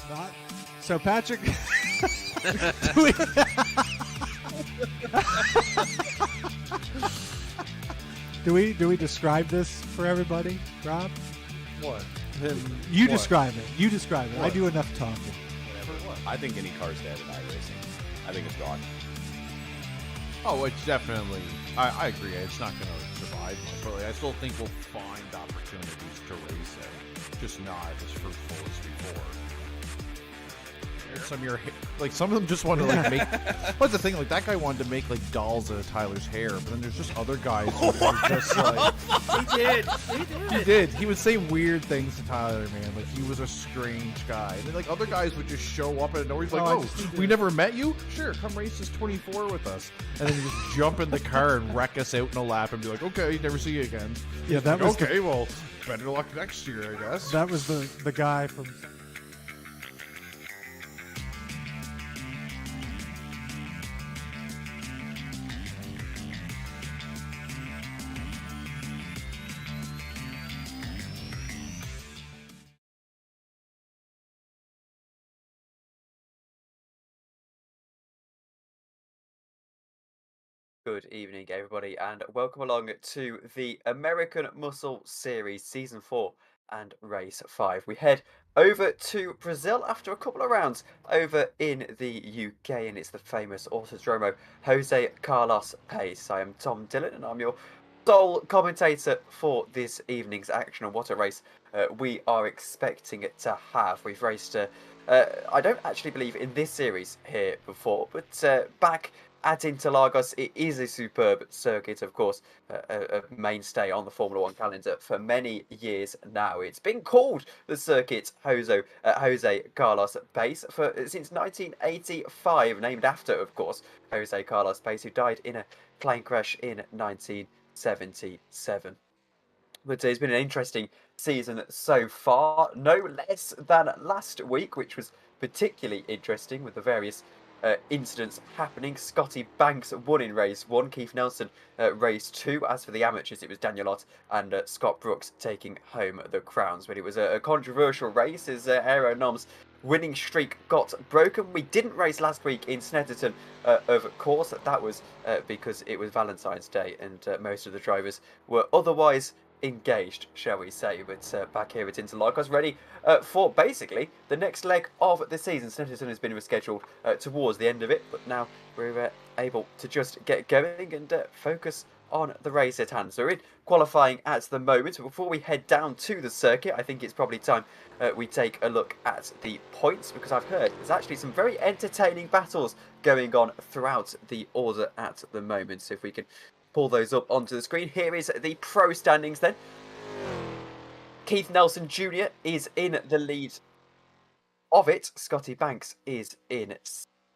Not. So Patrick, do we describe this for everybody, Rob? What? You describe it. You describe it. What? I do enough talking. I think any car's dead in iRacing. I think it's gone. Oh, it's definitely. I agree. It's not going to survive much, but I still think we'll find opportunities to race it, just not as fruitful as before. Some of them just want to make. What's the thing? Like that guy wanted to make like dolls out of Tyler's hair, but then there's just other guys who are just like. He did. He would say weird things to Tyler, man. Like he was a strange guy. And then like other guys would just show up and he's like, "Oh, we never met you? Sure, come race this 24 with us." And then just jump in the car and wreck us out in a lap and be like, "Okay, never see you again." Yeah, that like, was okay. Well, better luck next year, I guess. That was the guy from. Good evening, everybody, and welcome along to the American Muscle Series Season 4 and Race 5. We head over to Brazil after a couple of rounds over in the UK, and it's the famous Autodromo Jose Carlos Pace. I am Tom Dillon, and I'm your sole commentator for this evening's action. And what a race we are expecting it to have. We've raced, I don't actually believe in this series here before, but back at Interlagos, it is a superb circuit, of course, a mainstay on the Formula One calendar for many years now. It's been called the circuit Jose Carlos Pace since 1985, named after, of course, Jose Carlos Pace, who died in a plane crash in 1977. But it's been an interesting season so far, no less than last week, which was particularly interesting with the various incidents happening. Scotty Banks won in race 1, Keith Nelson race 2. As for the amateurs, it was Daniel Ott and Scott Brooks taking home the crowns. But it was a controversial race as Aeronom's winning streak got broken. We didn't race last week in Snetterton, of course. That was because it was Valentine's Day and most of the drivers were otherwise engaged, shall we say. But back here at Interlagos, ready for basically the next leg of the season. Snetterton has been rescheduled towards the end of it, but now we're able to just get going and focus on the race at hand. So we're in qualifying at the moment. Before we head down to the circuit, I think it's probably time we take a look at the points, because I've heard there's actually some very entertaining battles going on throughout the order at the moment. So if we can pull those up onto the screen. Here is the pro standings then. Keith Nelson Jr. is in the lead of it. Scotty Banks is in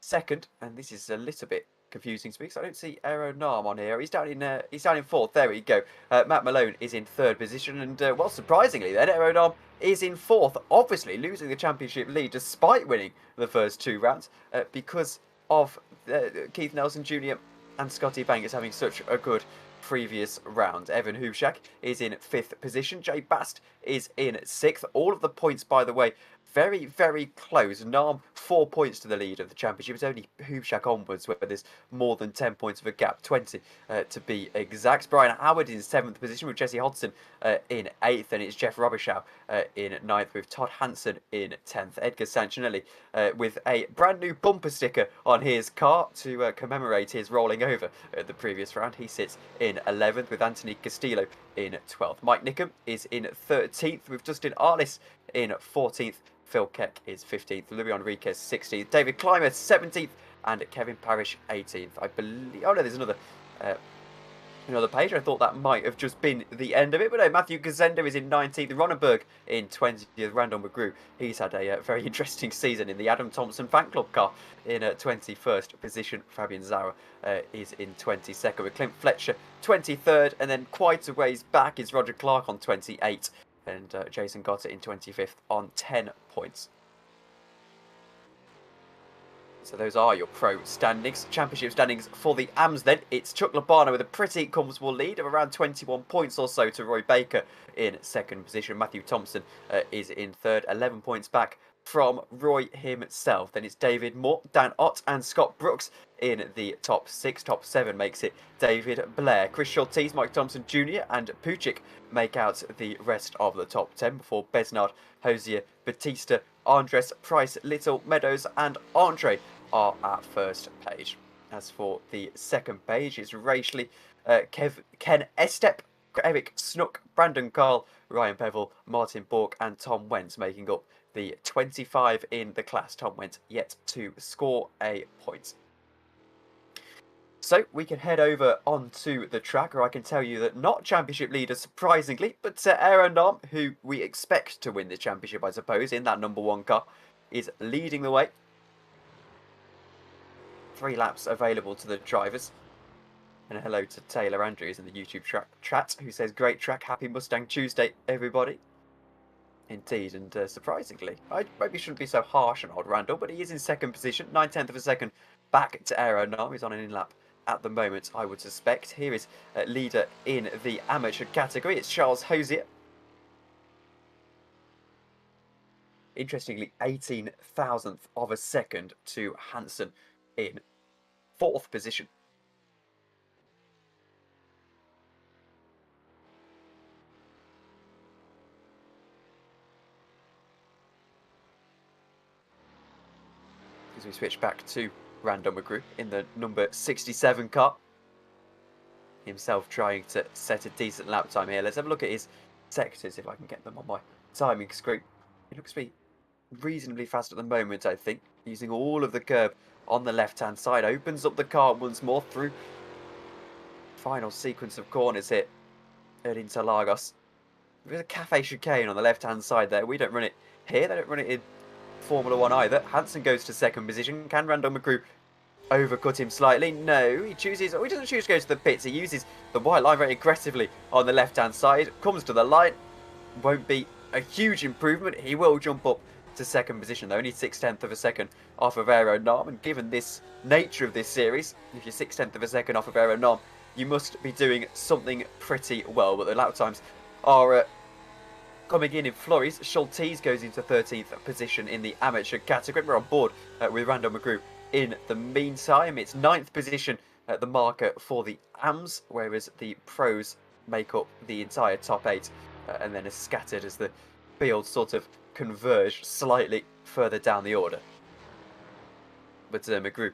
second, and this is a little bit confusing to me because I don't see Aero Nam on here. He's down in fourth. There we go. Matt Malone is in third position, and well, surprisingly then, Aero Nam is in fourth, obviously losing the championship lead despite winning the first two rounds because of Keith Nelson Jr. and Scotty Banks having such a good previous round. Evan Hubschak is in 5th position. Jay Bast is in 6th. All of the points, by the way, very, very close. Nam 4 points to the lead of the championship. It's only Hubschak onwards where there's more than 10 points of a gap, 20 to be exact. Brian Howard in 7th position with Jesse Hodson in 8th, and it's Jeff Robichaux in 9th with Todd Hansen in 10th. Edgar Sanchinelli with a brand new bumper sticker on his car to commemorate his rolling over at the previous round. He sits in 11th with Anthony Castillo in 12th. Mike Nickham is in 13th with Justin Arliss in 14th. Phil Keck is 15th, Louis Enriquez 16th, David Clymer 17th, and Kevin Parrish 18th. I believe. Oh no, there's another page. I thought that might have just been the end of it, but no. Matthew Gazenda is in 19th, Ronenberg in 20th, Randall McGrew. He's had a very interesting season in the Adam Thompson fan club car in 21st position. Fabian Zara is in 22nd with Clint Fletcher 23rd, and then quite a ways back is Roger Clark on 28th. And Jason Gotter in 25th on 10 points. So those are your pro standings. Championship standings for the AMS then. It's Chuck Labana with a pretty comfortable lead of around 21 points or so to Roy Baker in 2nd position. Matthew Thompson is in 3rd, 11 points back from Roy himself. Then it's David Moore, Dan Ott and Scott Brooks in the top 6. Top 7 makes it David Blair. Chris Schultes, Mike Thompson Jr. and Puchik make out the rest of the top 10 before Besnard, Hosier, Batista, Andres, Price, Little, Meadows and Andre are at first page. As for the second page, it's Rachley, Ken Estep, Eric Snook, Brandon Carl, Ryan Bevel, Martin Bork and Tom Wentz making up the 25 in the class. Tom Wentz yet to score a point. So we can head over onto the track, or I can tell you that not championship leader, surprisingly, but Aaron Nam, who we expect to win the championship, I suppose, in that number 1 car, is leading the way. 3 laps available to the drivers. And a hello to Taylor Andrews in the YouTube chat, who says, great track, happy Mustang Tuesday, everybody. Indeed, and surprisingly, I maybe shouldn't be so harsh on old Randall, but he is in 2nd position, 9/10 of a second back to Aaron Nam. He's on an in-lap at the moment, I would suspect. Here is leader in the amateur category. It's Charles Hosier. Interestingly, 18,000th of a second to Hansen in 4th position. As we switch back to Randall McGrew in the number 67 car. Himself trying to set a decent lap time here. Let's have a look at his sectors, if I can get them on my timing screen. He looks to be reasonably fast at the moment, I think. Using all of the curb on the left-hand side. Opens up the car once more through final sequence of corners here at Interlagos. There's a cafe chicane on the left-hand side there. We don't run it here. They don't run it in Formula 1 either. Hansen goes to 2nd position. Can Randall McGrew overcut him slightly? No, he chooses, or he doesn't choose to go to the pits. He uses the white line very aggressively on the left-hand side. Comes to the line. Won't be a huge improvement. He will jump up to 2nd position though. Only 6/10 of a second off of Aaron Nam. And given this nature of this series, if you're 6/10 of a second off of Aaron Nam, you must be doing something pretty well. But the lap times are coming in flurries. Schultes goes into 13th position in the amateur category. We're on board with Randall McGrew in the meantime. It's 9th position at the marker for the AMS, whereas the pros make up the entire top 8 and then are scattered as the fields sort of converge slightly further down the order. But McGrew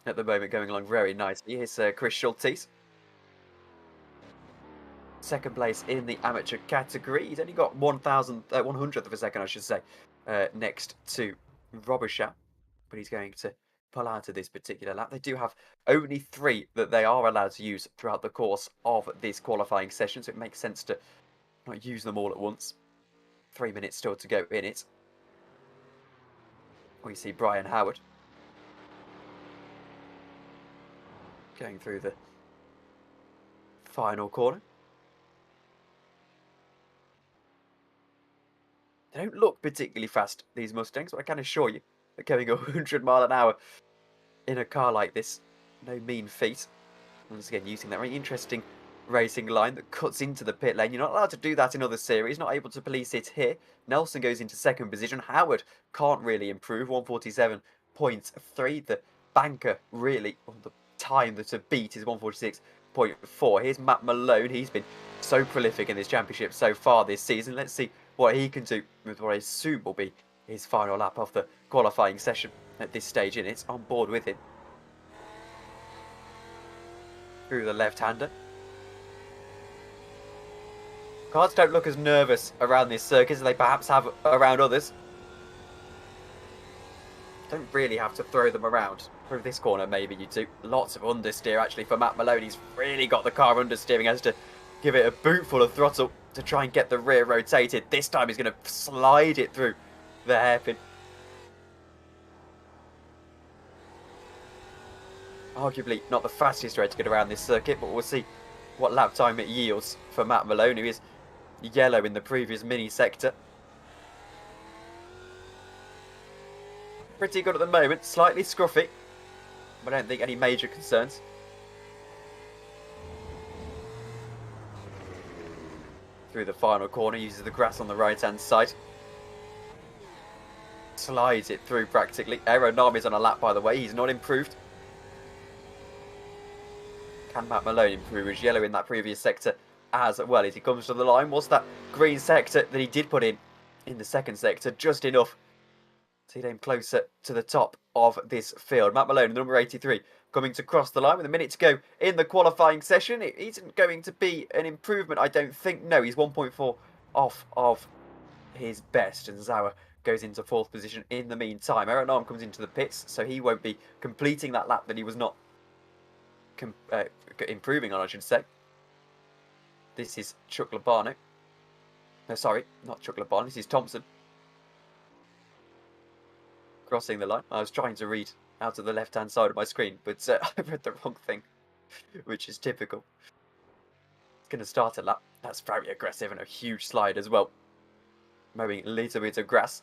at the moment going along very nicely. Here's Chris Schultes. 2nd place in the amateur category. He's only got 100th of a second, I should say, next to Robichaux. But he's going to pull out of this particular lap. They do have only 3 that they are allowed to use throughout the course of this qualifying session, so it makes sense to not use them all at once. 3 minutes still to go in it. We see Brian Howard going through the final corner. They don't look particularly fast, these Mustangs, but I can assure you that going 100 mile an hour in a car like this, no mean feat. Once again, using that very interesting racing line that cuts into the pit lane. You're not allowed to do that in other series, not able to police it here. Nelson goes into second position. Howard can't really improve, 147.3. The banker really, the time to beat is 146.4. Here's Matt Malone. He's been so prolific in this championship so far this season. Let's see what he can do with what I assume will be his final lap of the qualifying session at this stage in it. On board with him. Through the left-hander. Cars don't look as nervous around this circuit as they perhaps have around others. Don't really have to throw them around. Through this corner, maybe you do. Lots of understeer, actually, for Matt Malone. He's really got the car understeering. Has to give it a boot full of throttle to try and get the rear rotated. This time he's going to slide it through the hairpin. Arguably not the fastest way to get around this circuit, but we'll see what lap time it yields for Matt Malone, who is yellow in the previous mini sector. Pretty good at the moment, slightly scruffy, but I don't think any major concerns. Through the final corner, uses the grass on the right hand side. Slides it through practically. Aeronami's on a lap, by the way, he's not improved. Can Matt Malone improve? He was yellow in that previous sector as well. As he comes to the line, was that green sector that he did put in the second sector just enough to get him closer to the top of this field. Matt Malone, number 83, coming to cross the line with a minute to go in the qualifying session. It isn't going to be an improvement, I don't think. No, he's 1.4 off of his best, and Zauer goes into fourth position in the meantime. Aeronam comes into the pits, so he won't be completing that lap that he was not improving on, I should say. This is Chuck Labano. No, sorry, not Chuck Labano. This is Thompson. Crossing the line. I was trying to read out of the left-hand side of my screen, but I read the wrong thing, which is typical. It's going to start a lap. That's very aggressive and a huge slide as well. Mowing a little bit of grass.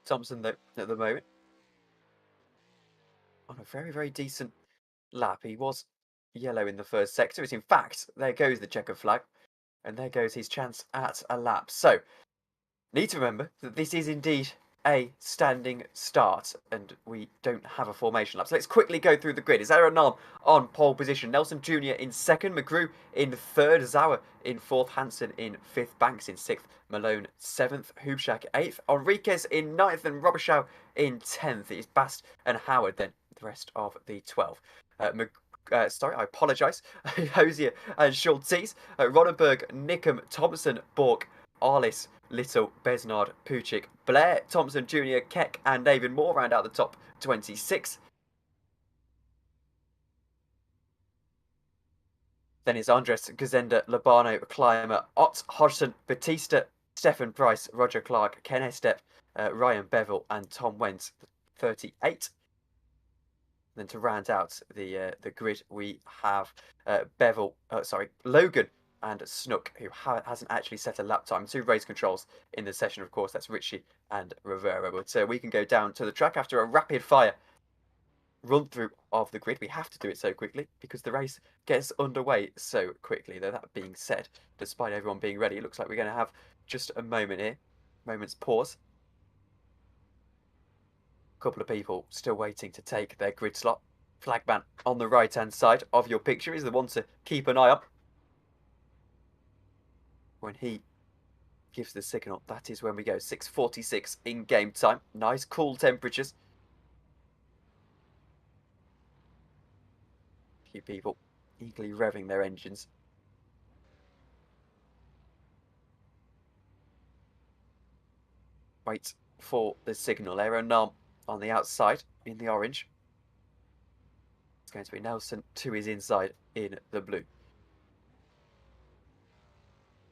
Thompson, though, at the moment, on a very, very decent lap. He was yellow in the first sector. It's in fact, there goes the checkered flag, and there goes his chance at a lap. So, need to remember that this is indeed a standing start, and we don't have a formation lap. So let's quickly go through the grid. Is Aeronam on pole position, Nelson Jr. in second, McGrew in third, Zauer in fourth, Hansen in fifth, Banks in sixth, Malone seventh, Hubschak eighth, Enriquez in ninth, and Robichaux in 10th. It's Bast and Howard then, the rest of the 12. Sorry, I apologise. Hosier and Schultes, Ronenberg, Nickham, Thompson, Bork, Arliss, Little, Besnard, Puchik, Blair, Thompson Jr., Keck and David Moore round out the top 26. Then it's Andres, Gazenda, Labano, Clymer, Ott, Hodgson, Batista, Stefan Price, Roger Clark, Ken Estep, Ryan Bevel and Tom Wentz, 38. Then to round out the grid, we have Logan and Snook, who hasn't actually set a lap time. 2 race controls in the session, of course. That's Ritchie and Rivera. But we can go down to the track after a rapid fire run through of the grid. We have to do it so quickly because the race gets underway so quickly. Though that being said, despite everyone being ready, it looks like we're going to have just a moment here. Moment's pause. A couple of people still waiting to take their grid slot. Flagman on the right hand side of your picture is the one to keep an eye on. When he gives the signal, that is when we go. 6:46 in game time. Nice cool temperatures. A few people eagerly revving their engines. Wait for the signal. Aeronam on the outside in the orange. It's going to be Nelson to his inside in the blue.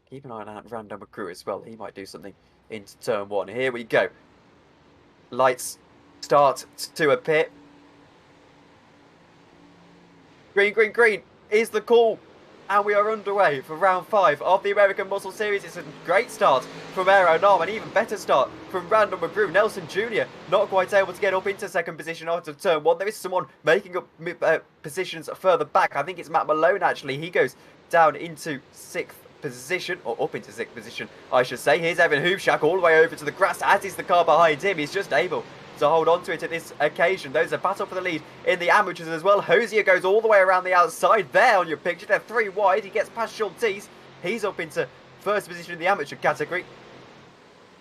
Keep an eye on Random McGrew as well. He might do something into turn 1. Here we go. Lights start to appear. Green, green, green is the call. And we are underway for round 5 of the American Muscle Series. It's a great start from Aero Nom, an even better start from Randall McGrew. Nelson Jr. not quite able to get up into second position after turn 1. There is someone making up positions further back. I think it's Matt Malone, actually. He goes down into 6th position, or up into 6th position, I should say. Here's Evan Hoofshack all the way over to the grass, as is the car behind him. He's just able to hold on to it at this occasion. There's a battle for the lead in the amateurs as well. Hosier goes all the way around the outside there on your picture. They're 3 wide. He gets past Schultes. He's up into 1st position in the amateur category.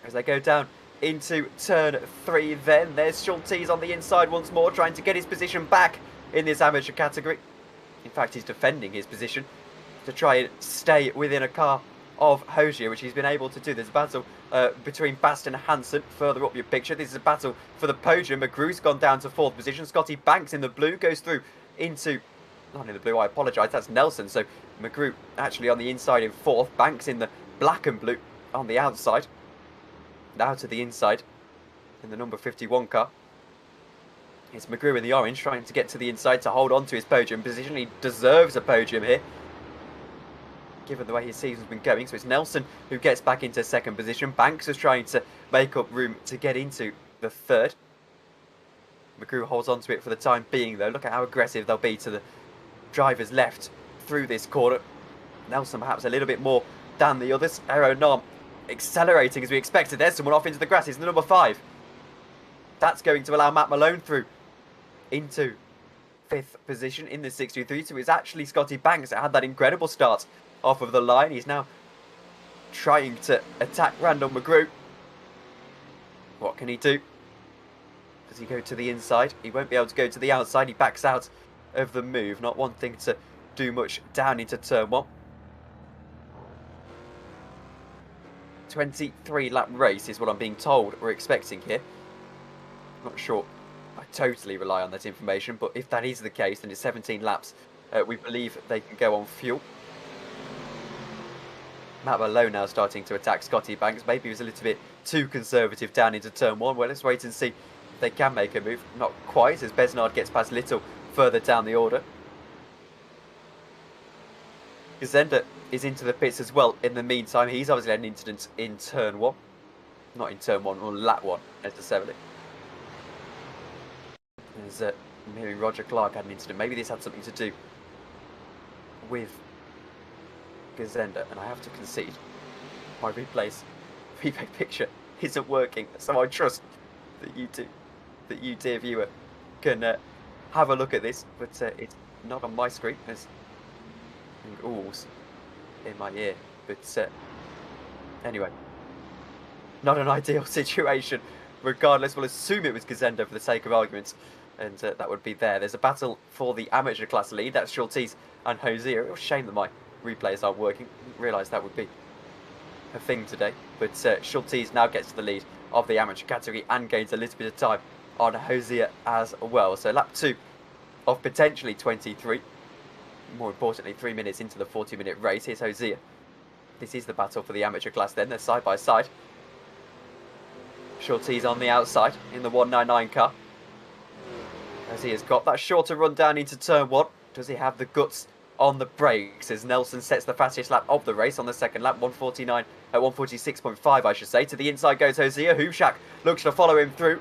As they go down into turn 3 then. There's Schultes on the inside once more, trying to get his position back in this amateur category. In fact, he's defending his position to try and stay within a car of Hosier, which he's been able to do. There's a battle between Bast and Hansen further up your picture. This is a battle for the podium. McGrew's gone down to 4th position. Scotty Banks in the blue goes through into... Not in the blue, I apologise. That's Nelson. So McGrew actually on the inside in 4th. Banks in the black and blue on the outside. Now to the inside in the number 51 car. It's McGrew in the orange trying to get to the inside to hold on to his podium position. He deserves a podium here, given the way his season's been going. So it's Nelson who gets back into 2nd position. Banks is trying to make up room to get into the 3rd. McGrew holds on to it for the time being, though. Look at how aggressive they'll be to the driver's left through this corner. Nelson perhaps a little bit more than the others. Aero Nom accelerating as we expected. There's someone off into the grass. It's the number 5. That's going to allow Matt Malone through into 5th position in the 623. So it's actually Scotty Banks that had that incredible start off of the line. He's now trying to attack Randall McGrew. What can he do? Does he go to the inside? He won't be able to go to the outside. He backs out of the move. Not wanting to do much down into turn 1. 23 lap race is what I'm being told we're expecting here. Not sure I totally rely on that information, but if that is the case, then it's 17 laps. We believe they can go on fuel. Matt Malone now starting to attack Scotty Banks. Maybe he was a little bit too conservative down into turn 1. Well, let's wait and see if they can make a move. Not quite, as Besnard gets past Little further down the order. Gazenda is into the pits as well in the meantime. He's obviously had an incident in turn 1. Not in turn 1, or lap 1 necessarily. There's I'm hearing Roger Clark had an incident. Maybe this had something to do with Gazenda, and I have to concede my replay picture isn't working, so I trust that you dear viewer can have a look at this, but it's not on my screen. There's oohs in my ear, but anyway, not an ideal situation. Regardless, we'll assume it was Gazenda for the sake of argument, and that would be there. There's a battle for the amateur class lead. That's Schultes and Hosier. It's a shame that my replays aren't working. Didn't realise that would be a thing today. But Schultes now gets to the lead of the amateur category and gains a little bit of time on Hosier as well. So lap 2 of potentially 23. More importantly, 3 minutes into the 40-minute race. Here's Hosier. This is the battle for the amateur class then. They're side by side. Schultes on the outside in the 199 car. Hosier's got that shorter run down into turn 1. Does he have the guts on the brakes as Nelson sets the fastest lap of the race on the second lap, 146.5 I should say. To the inside goes Hosier. Hoofshack looks to follow him through.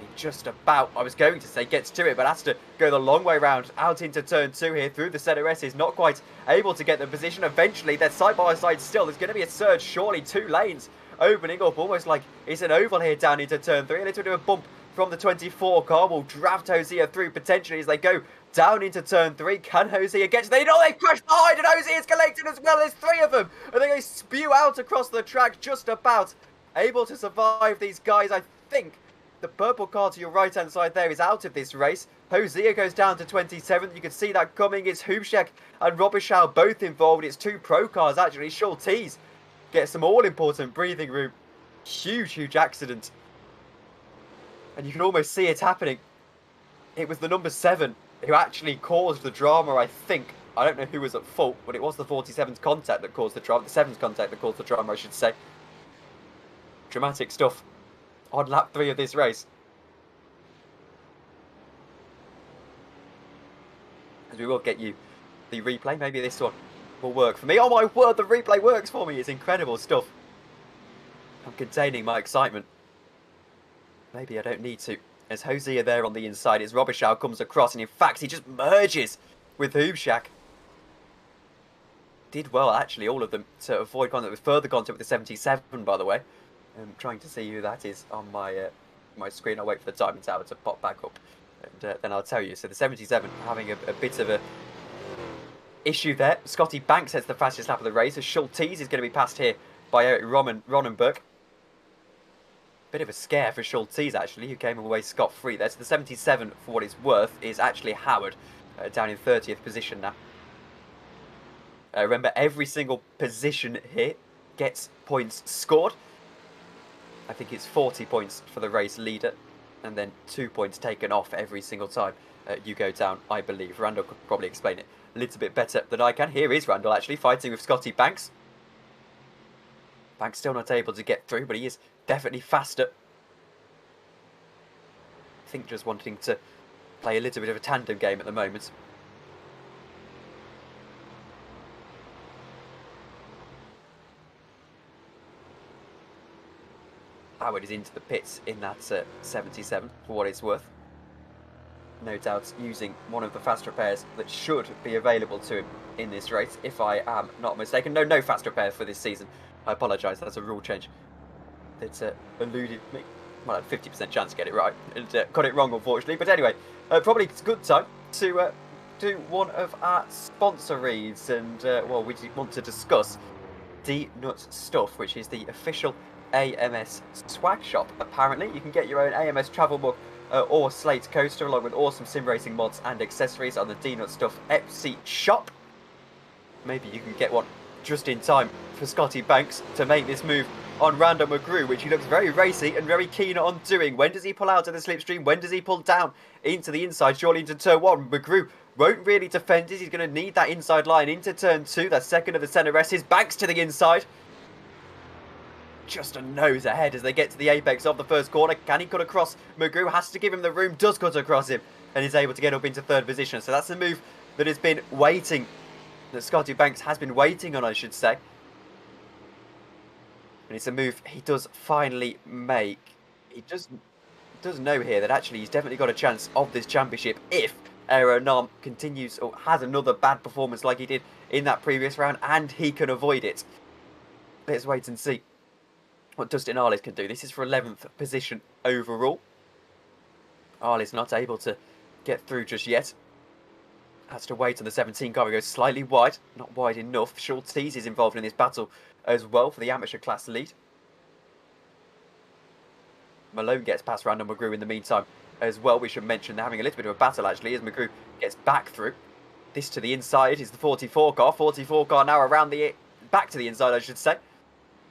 He just about, I was going to say gets to it, but has to go the long way round out into turn 2 here through the ZRS. Is not quite able to get the position. Eventually they're side by side still. There's going to be a surge, surely 2 lanes opening up, almost like it's an oval here down into turn 3. A little bit of a bump from the 24 car will draft Hosier through potentially as they go down into turn 3. Can Hosier get to the... Oh, they've crashed behind and Hosier's collected as well. There's 3 of them. And they spew out across the track just about. Able to survive these guys. I think the purple car to your right-hand side there is out of this race. Hosier goes down to 27th. You can see that coming. It's Hoofshack and Robichaud both involved. It's 2 pro cars actually. Schultes gets some all-important breathing room. Huge accident. And you can almost see it happening. It was the number 7 who actually caused the drama, I think. I don't know who was at fault, but it was the 47's contact that caused the drama. The 7's contact that caused the drama, I should say. Dramatic stuff on lap 3 of this race. as we will get you the replay. Maybe this one will work for me. Oh my word, the replay works for me. It's incredible stuff. I'm containing my excitement. Maybe I don't need to. As Hosea there on the inside, as Robichaux comes across, and in fact, he just merges with Hubschak. Did well, actually, all of them, to avoid contact with further contact with the 77, by the way. I'm trying to see who that is on my my screen. I'll wait for the timing tower to pop back up, and then I'll tell you. So the 77 having a bit of a issue there. Scotty Banks heads the fastest lap of the race, as Schultes is going to be passed here by Eric Ronenberg. Bit of a scare for Schultes, actually, who came away scot-free there. So the 77, for what it's worth, is actually Howard, down in 30th position now. Remember, every single position here gets points scored. I think it's 40 points for the race leader, and then 2 points taken off every single time you go down, I believe. Randall could probably explain it a little bit better than I can. Here is Randall, actually, fighting with Scotty Banks. Banks still not able to get through, but he is definitely faster. I think just wanting to play a little bit of a tandem game at the moment. Howard is into the pits in that 77, for what it's worth. No doubt using one of the fast repairs that should be available to him in this race, if I am not mistaken. No fast repair for this season. I apologise, that's a rule change that eluded me. Well, I had a 50% chance to get it right, and got it wrong, unfortunately. But anyway, probably it's a good time to do one of our sponsor reads, and well, we want to discuss D-Nut Stuff, which is the official AMS swag shop. Apparently, you can get your own AMS travel mug or slate coaster, along with awesome sim racing mods and accessories on the D-Nut Stuff Etsy shop. Maybe you can get one just in time for Scotty Banks to make this move on Randall McGrew, which he looks very racy and very keen on doing. When does he pull out of the slipstream? When does he pull down into the inside, surely into turn 1? McGrew won't really defend it. He's going to need that inside line into turn 2. That's second of the centre S. His Banks to the inside. Just a nose ahead as they get to the apex of the first corner. Can he cut across? McGrew has to give him the room, does cut across him, and is able to get up into third position. So that's the move that has been waiting, that Scotty Banks has been waiting on, I should say. And it's a move he does finally make. He does know here that actually he's definitely got a chance of this championship if Aeronom continues or has another bad performance like he did in that previous round, and he can avoid it. Let's wait and see what Dustin Arliss can do. This is for 11th position overall. Arliss not able to get through just yet. Has to wait on the 17 car. He goes slightly wide, not wide enough. Schultes is involved in this battle as well for the amateur class lead. Malone gets past Randall McGrew in the meantime as well. We should mention they're having a little bit of a battle actually as McGrew gets back through. This to the inside is the 44 car. 44 car now around the back to the inside, I should say.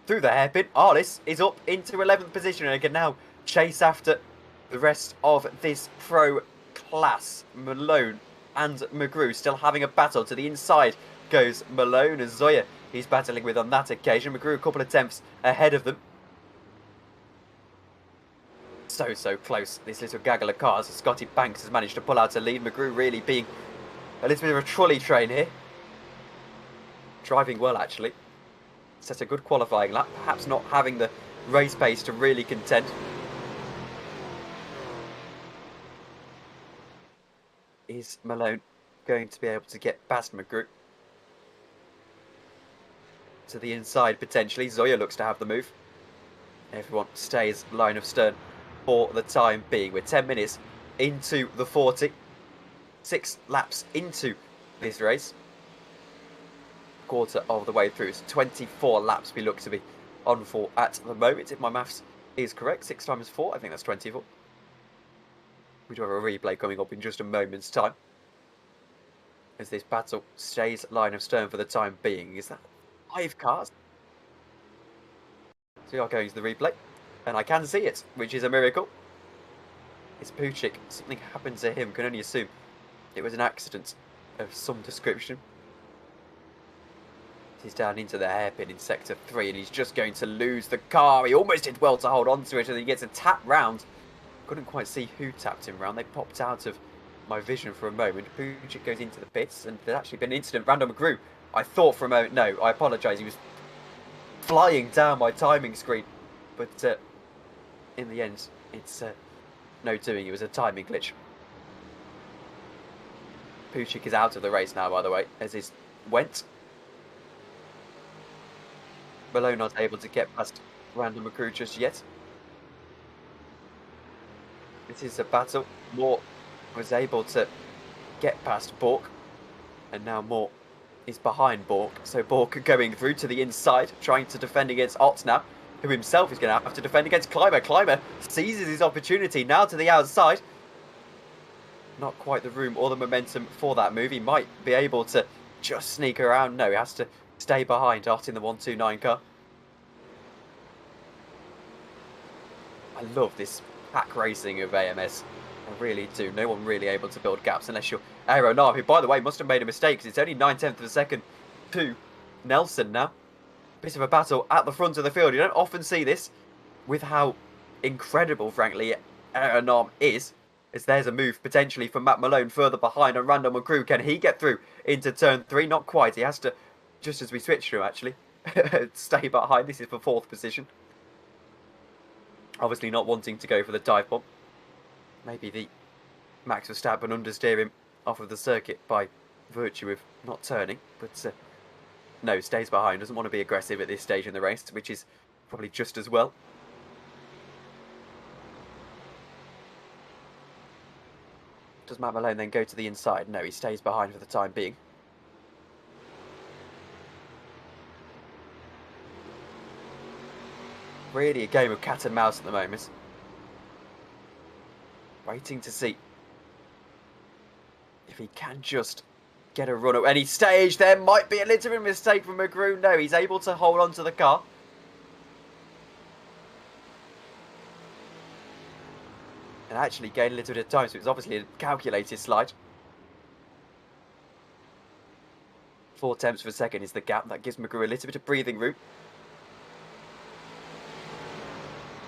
Through the hairpin, Arliss is up into 11th position and can now chase after the rest of this pro class. Malone and McGrew still having a battle. To the inside goes Malone and Zoya he's battling with on that occasion. McGrew a couple of attempts ahead of them. So close, this little gaggle of cars. Scotty Banks has managed to pull out a lead. McGrew really being a little bit of a trolley train here. Driving well, actually. Set a good qualifying lap, perhaps not having the race pace to really contend. Is Malone going to be able to get past McGrew? To the inside, potentially. Zoya looks to have the move. Everyone stays line of stern for the time being. We're 10 minutes into the 40. 6 laps into this race. Quarter of the way through. It's 24 laps we look to be on for at the moment, if my maths is correct. 6 times 4, I think that's 24. We do have a replay coming up in just a moment's time, as this battle stays line of stern for the time being. Is that 5 cars? So we are going to the replay, and I can see it, which is a miracle. It's Puchik. Something happened to him. Can only assume it was an accident of some description. He's down into the hairpin in sector 3, and he's just going to lose the car. He almost did well to hold on to it, and he gets a tap round. Couldn't quite see who tapped him round. They popped out of my vision for a moment. Pujic goes into the pits, and there's actually been an incident. Randall McGrew, I thought for a moment, no, I apologise, he was flying down my timing screen. But in the end, it's no doing. It was a timing glitch. Pujic is out of the race now, by the way, as is Went. Malone not able to get past Randall McGrew just yet. This is a battle. Moore was able to get past Bork, and now Moore is behind Bork. So Bork going through to the inside, trying to defend against Ott now, who himself is going to have to defend against Clymer. Clymer seizes his opportunity now to the outside. Not quite the room or the momentum for that move. He might be able to just sneak around. No, he has to stay behind Ott in the 129 car. I love this pack racing of AMS. I really do. No one really able to build gaps unless you're Aeronav, who, by the way, must have made a mistake because it's only 9/10 of a second to Nelson now. Bit of a battle at the front of the field. You don't often see this with how incredible, frankly, Aeronav is. As there's a move potentially for Matt Malone further behind on Randall McGrew. Can he get through into turn 3? Not quite. He has to, just as we switch through actually, stay behind. This is for 4th position. Obviously not wanting to go for the dive bomb. Maybe the Max Verstappen understeer him off of the circuit by virtue of not turning. But no, stays behind. Doesn't want to be aggressive at this stage in the race, which is probably just as well. Does Matt Malone then go to the inside? No, he stays behind for the time being. Really a game of cat and mouse at the moment. Waiting to see if he can just get a run at any stage. There might be a little bit of a mistake from McGrew. No, he's able to hold on to the car. And actually gain a little bit of time, so it's obviously a calculated slide. 4 tenths of a second is the gap. That gives McGrew a little bit of breathing room.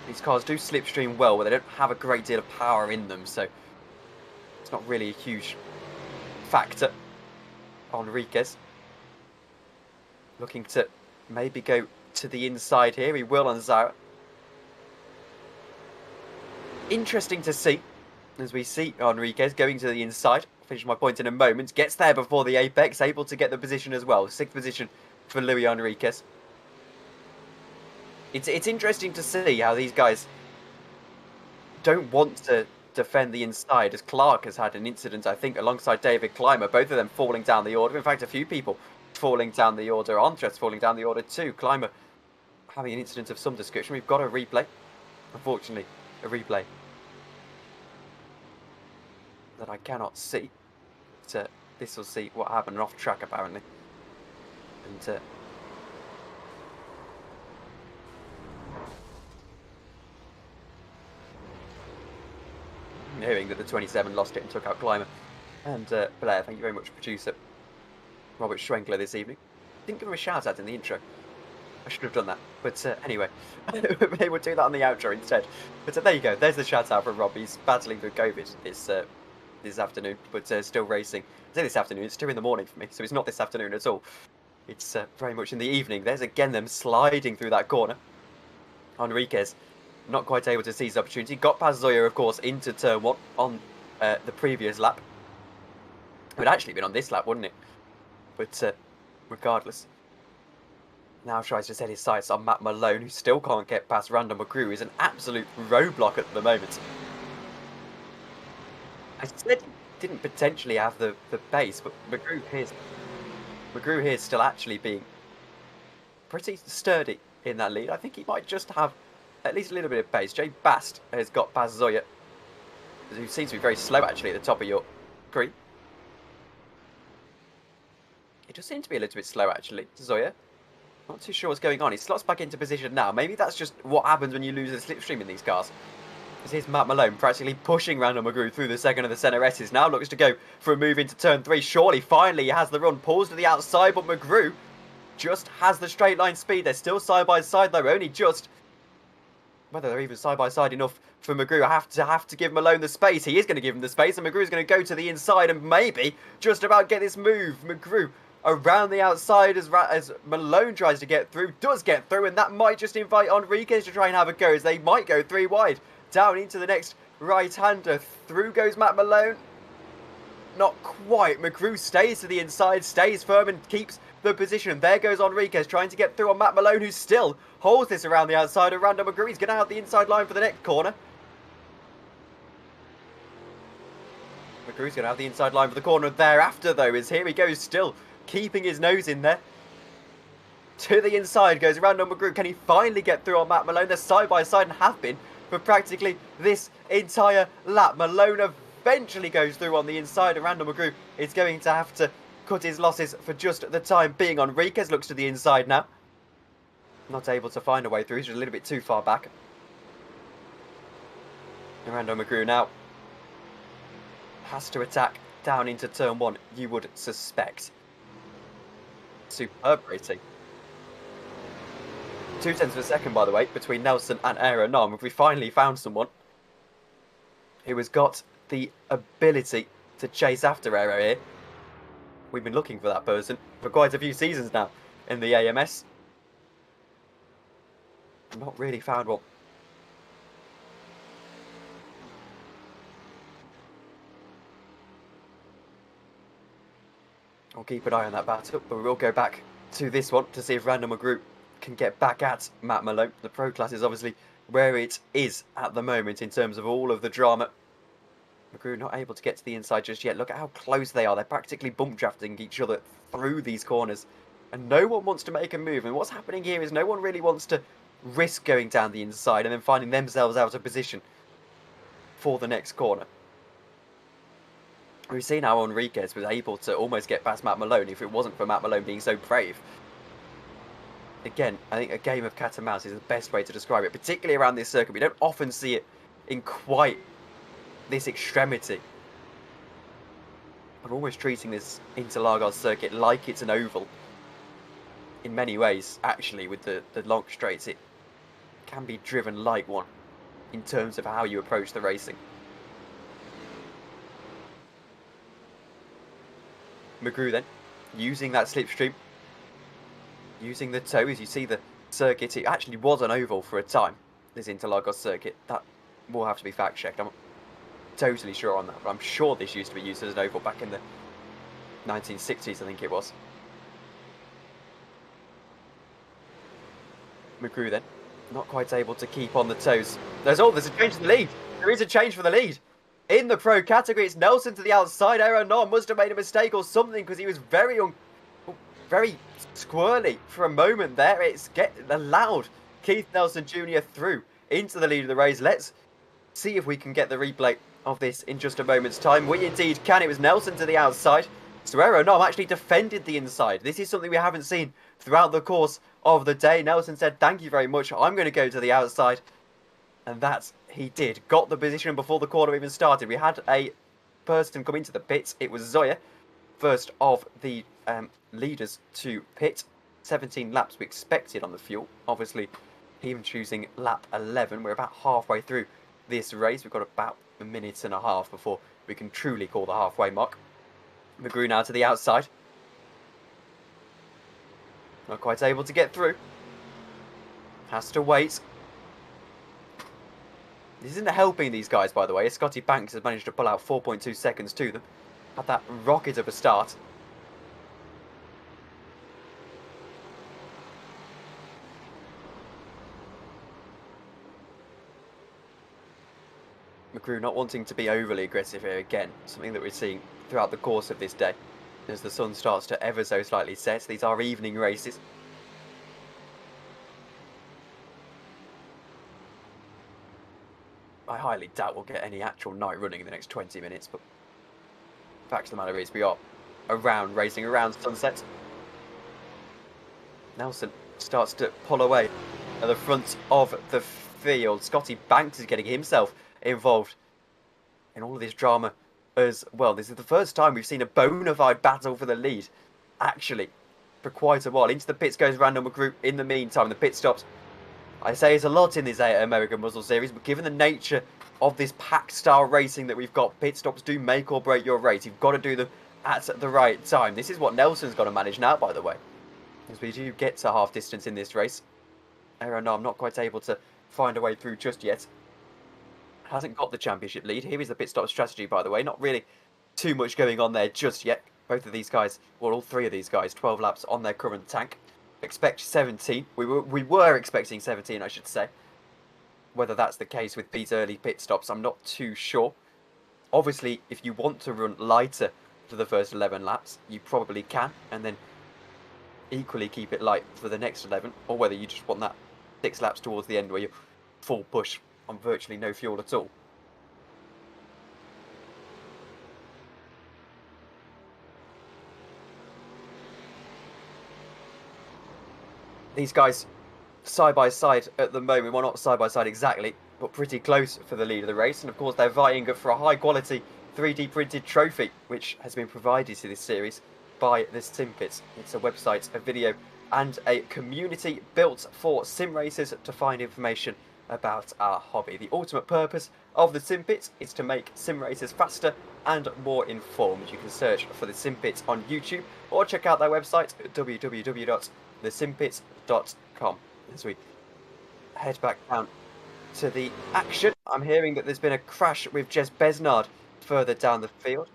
These cars do slipstream well, but they don't have a great deal of power in them, so it's not really a huge factor. Enriquez looking to maybe go to the inside here. He will on Zara. Interesting to see, as we see Enriquez going to the inside. I'll finish my point in a moment. Gets there before the apex, able to get the position as well. 6th position for Luis Enriquez. It's interesting to see how these guys don't want to defend the inside, as Clark has had an incident, I think, alongside David Clymer, both of them falling down the order. In fact, a few people falling down the order. Andres falling down the order too. Clymer having an incident of some description. We've got a replay. Unfortunately, a replay that I cannot see. But this will see what happened off track, apparently. And hearing that the 27 lost it and took out Clymer. And Blair, thank you very much, producer Robert Schwenkler this evening. Didn't give him a shout out in the intro. I should have done that. But anyway, they would do that on the outro instead. But there you go. There's the shout out from Rob. He's battling through COVID this afternoon, but still racing. I say this afternoon, it's 2 in the morning for me, so it's not this afternoon at all. It's very much in the evening. There's again them sliding through that corner. Enriquez not quite able to seize the opportunity. Got past Zoya, of course, into turn 1 on the previous lap. It would actually been on this lap, wouldn't it? But regardless, now tries to set his sights on Matt Malone, who still can't get past Randall McGrew. Is an absolute roadblock at the moment. I said he didn't potentially have the base, but McGrew here is still actually being pretty sturdy in that lead. I think he might just have at least a little bit of pace. Jay Bast has got past Zoya, who seems to be very slow actually at the top of your screen. He does seem to be a little bit slow actually, Zoya. Not too sure what's going on. He slots back into position now. Maybe that's just what happens when you lose a slipstream in these cars. Because here's Matt Malone practically pushing Randall McGrew through the second of the centre S's. Now looks to go for a move into turn 3. Surely, finally, he has the run. Pulls to the outside, but McGrew just has the straight line speed. They're still side by side though, only just. whether they're even side by side enough for McGrew. I have to give Malone the space. He is going to give him the space, and McGrew's going to go to the inside and maybe just about get this move. McGrew around the outside as Malone tries to get through, does get through, and that might just invite Enriquez to try and have a go, as they might go 3 wide. Down into the next right-hander. Through goes Matt Malone. Not quite. McGrew stays to the inside, stays firm and keeps the position. There goes Enriquez trying to get through on Matt Malone, who still holds this around the outside of Randall McGrew. He's going to have the inside line for the next corner. McGrew's going to have the inside line for the corner thereafter, though, as here he goes, still keeping his nose in there. To the inside goes Randall McGrew. Can he finally get through on Matt Malone? They're side by side and have been for practically this entire lap. Malone eventually goes through on the inside, and Randall McGrew is going to have to cut his losses for just the time being. Enriquez looks to the inside now. Not able to find a way through. He's just a little bit too far back. And Randall McGrew now has to attack down into turn 1, you would suspect. Superb racing. 0.2 of a second, by the way, between Nelson and Aeronom. We finally found someone who has got the ability to chase after Aero here. We've been looking for that person for quite a few seasons now in the AMS. Not really found one. I'll keep an eye on that battle, but we will go back to this one to see if Randall McGrew can get back at Matt Malone. The Pro Class is obviously where it is at the moment in terms of all of the drama. McGrew not able to get to the inside just yet. Look at how close they are. They're practically bump drafting each other through these corners. And no one wants to make a move. And what's happening here is no one really wants to risk going down the inside and then finding themselves out of position for the next corner. We've seen how Enriquez was able to almost get past Matt Malone if it wasn't for Matt Malone being so brave. Again, I think a game of cat and mouse is the best way to describe it, particularly around this circuit. We don't often see it in quite this extremity. I'm almost treating this Interlagos circuit like it's an oval. In many ways, actually, with the long straights, it can be driven like one in terms of how you approach the racing. McGrew then, using that slipstream, using the toe, as you see the circuit, it actually was an oval for a time, this Interlagos circuit. That will have to be fact checked. I'm not totally sure on that, but I'm sure this used to be used as an oval back in the 1960s, I think it was. McGrew then, not quite able to keep on the toes. There's a change for the lead. There is a change for the lead. In the pro category, it's Nelson to the outside. Aeronom must have made a mistake or something because he was very squirrely for a moment there. It's allowed Keith Nelson Jr. through into the lead of the race. Let's see if we can get the replay of this in just a moment's time. We indeed can. It was Nelson to the outside. So Aeronom actually defended the inside. This is something we haven't seen throughout the course of the day. Nelson said, "Thank you very much. I'm going to go to the outside." And that's he did. Got the position before the corner even started. We had a person come into the pits. It was Zoya, first of the leaders to pit. 17 laps we expected on the fuel. Obviously, him choosing lap 11. We're about halfway through this race. We've got about a minute and a half before we can truly call the halfway mark. McGrew now to the outside. Not quite able to get through. Has to wait. This isn't helping these guys, by the way. Scotty Banks has managed to pull out 4.2 seconds to them. Had that rocket of a start. McGrew not wanting to be overly aggressive here again. Something that we're seeing throughout the course of this day. As the sun starts to ever so slightly set. These are evening races. I highly doubt we'll get any actual night running in the next 20 minutes, but the fact of the matter is we are racing around sunset. Nelson starts to pull away at the front of the field. Scotty Banks is getting himself involved in all of this drama as well. This is the first time we've seen a bona fide battle for the lead, actually, for quite a while. Into the pits goes Randall McGrew in the meantime. The pit stops I say it's a lot in this American Muscle Series, but given the nature of this pack-style racing that we've got, pit stops do make or break your race. You've got to do them at the right time. This is what Nelson's got to manage now, by the way, as we do get to half distance in this race. Aaron, no, I'm not quite able to find a way through just yet. Hasn't got the championship lead. Here is the pit stop strategy, by the way. Not really too much going on there just yet. Both of these guys, well, all three of these guys, 12 laps on their current tank. Expect 17. We were expecting 17, I should say. Whether that's the case with these early pit stops, I'm not too sure. Obviously, if you want to run lighter for the first 11 laps, you probably can, and then equally keep it light for the next 11, or whether you just want that 6 laps towards the end where you're full push on virtually no fuel at all. These guys side by side at the moment, well, not side by side exactly, but pretty close for the lead of the race, and of course they're vying for a high quality 3D printed trophy which has been provided to this series by the Simpit. It's a website, a video and a community built for sim racers to find information about our hobby. The ultimate purpose of the Simpit is to make sim racers faster and more informed. You can search for the Simpit on YouTube or check out their website at www.thesimpit.com. As we head back down to the action, I'm hearing that there's been a crash with Jez Besnard further down the field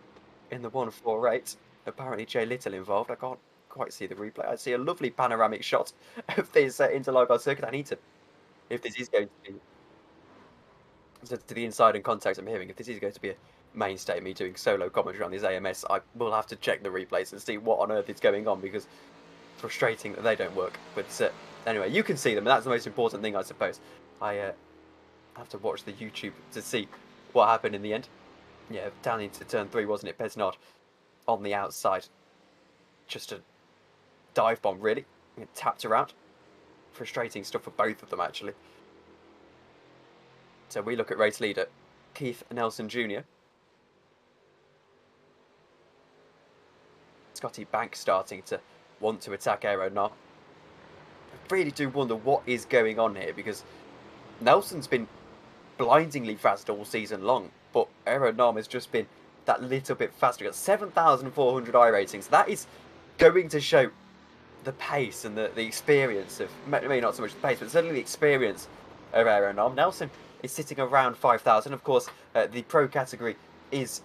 in the 148. Apparently Jay Little involved. I can't quite see the replay. I see a lovely panoramic shot of this Interlagos circuit. I need to, if this is going to be to the inside and context I'm hearing, if this is going to be a mainstay of me doing solo commentary on this AMS, I will have to check the replays and see what on earth is going on, because it's frustrating that they don't work. But anyway, you can see them, and that's the most important thing, I suppose. I have to watch the YouTube to see what happened in the end. Yeah, down into turn 3, wasn't it? Besnard on the outside. Just a dive bomb, really. It tapped around. Frustrating stuff for both of them, actually. So we look at race leader Keith Nelson Jr. Scotty Banks starting to want to attack Aeronar. I really do wonder what is going on here, because Nelson's been blindingly fast all season long, but Aeronar has just been that little bit faster. Got 7,400 I ratings. That is going to show the pace and the experience of, maybe not so much the pace, but certainly the experience of Aeronar. Nelson is sitting around 5,000. Of course, the pro category it's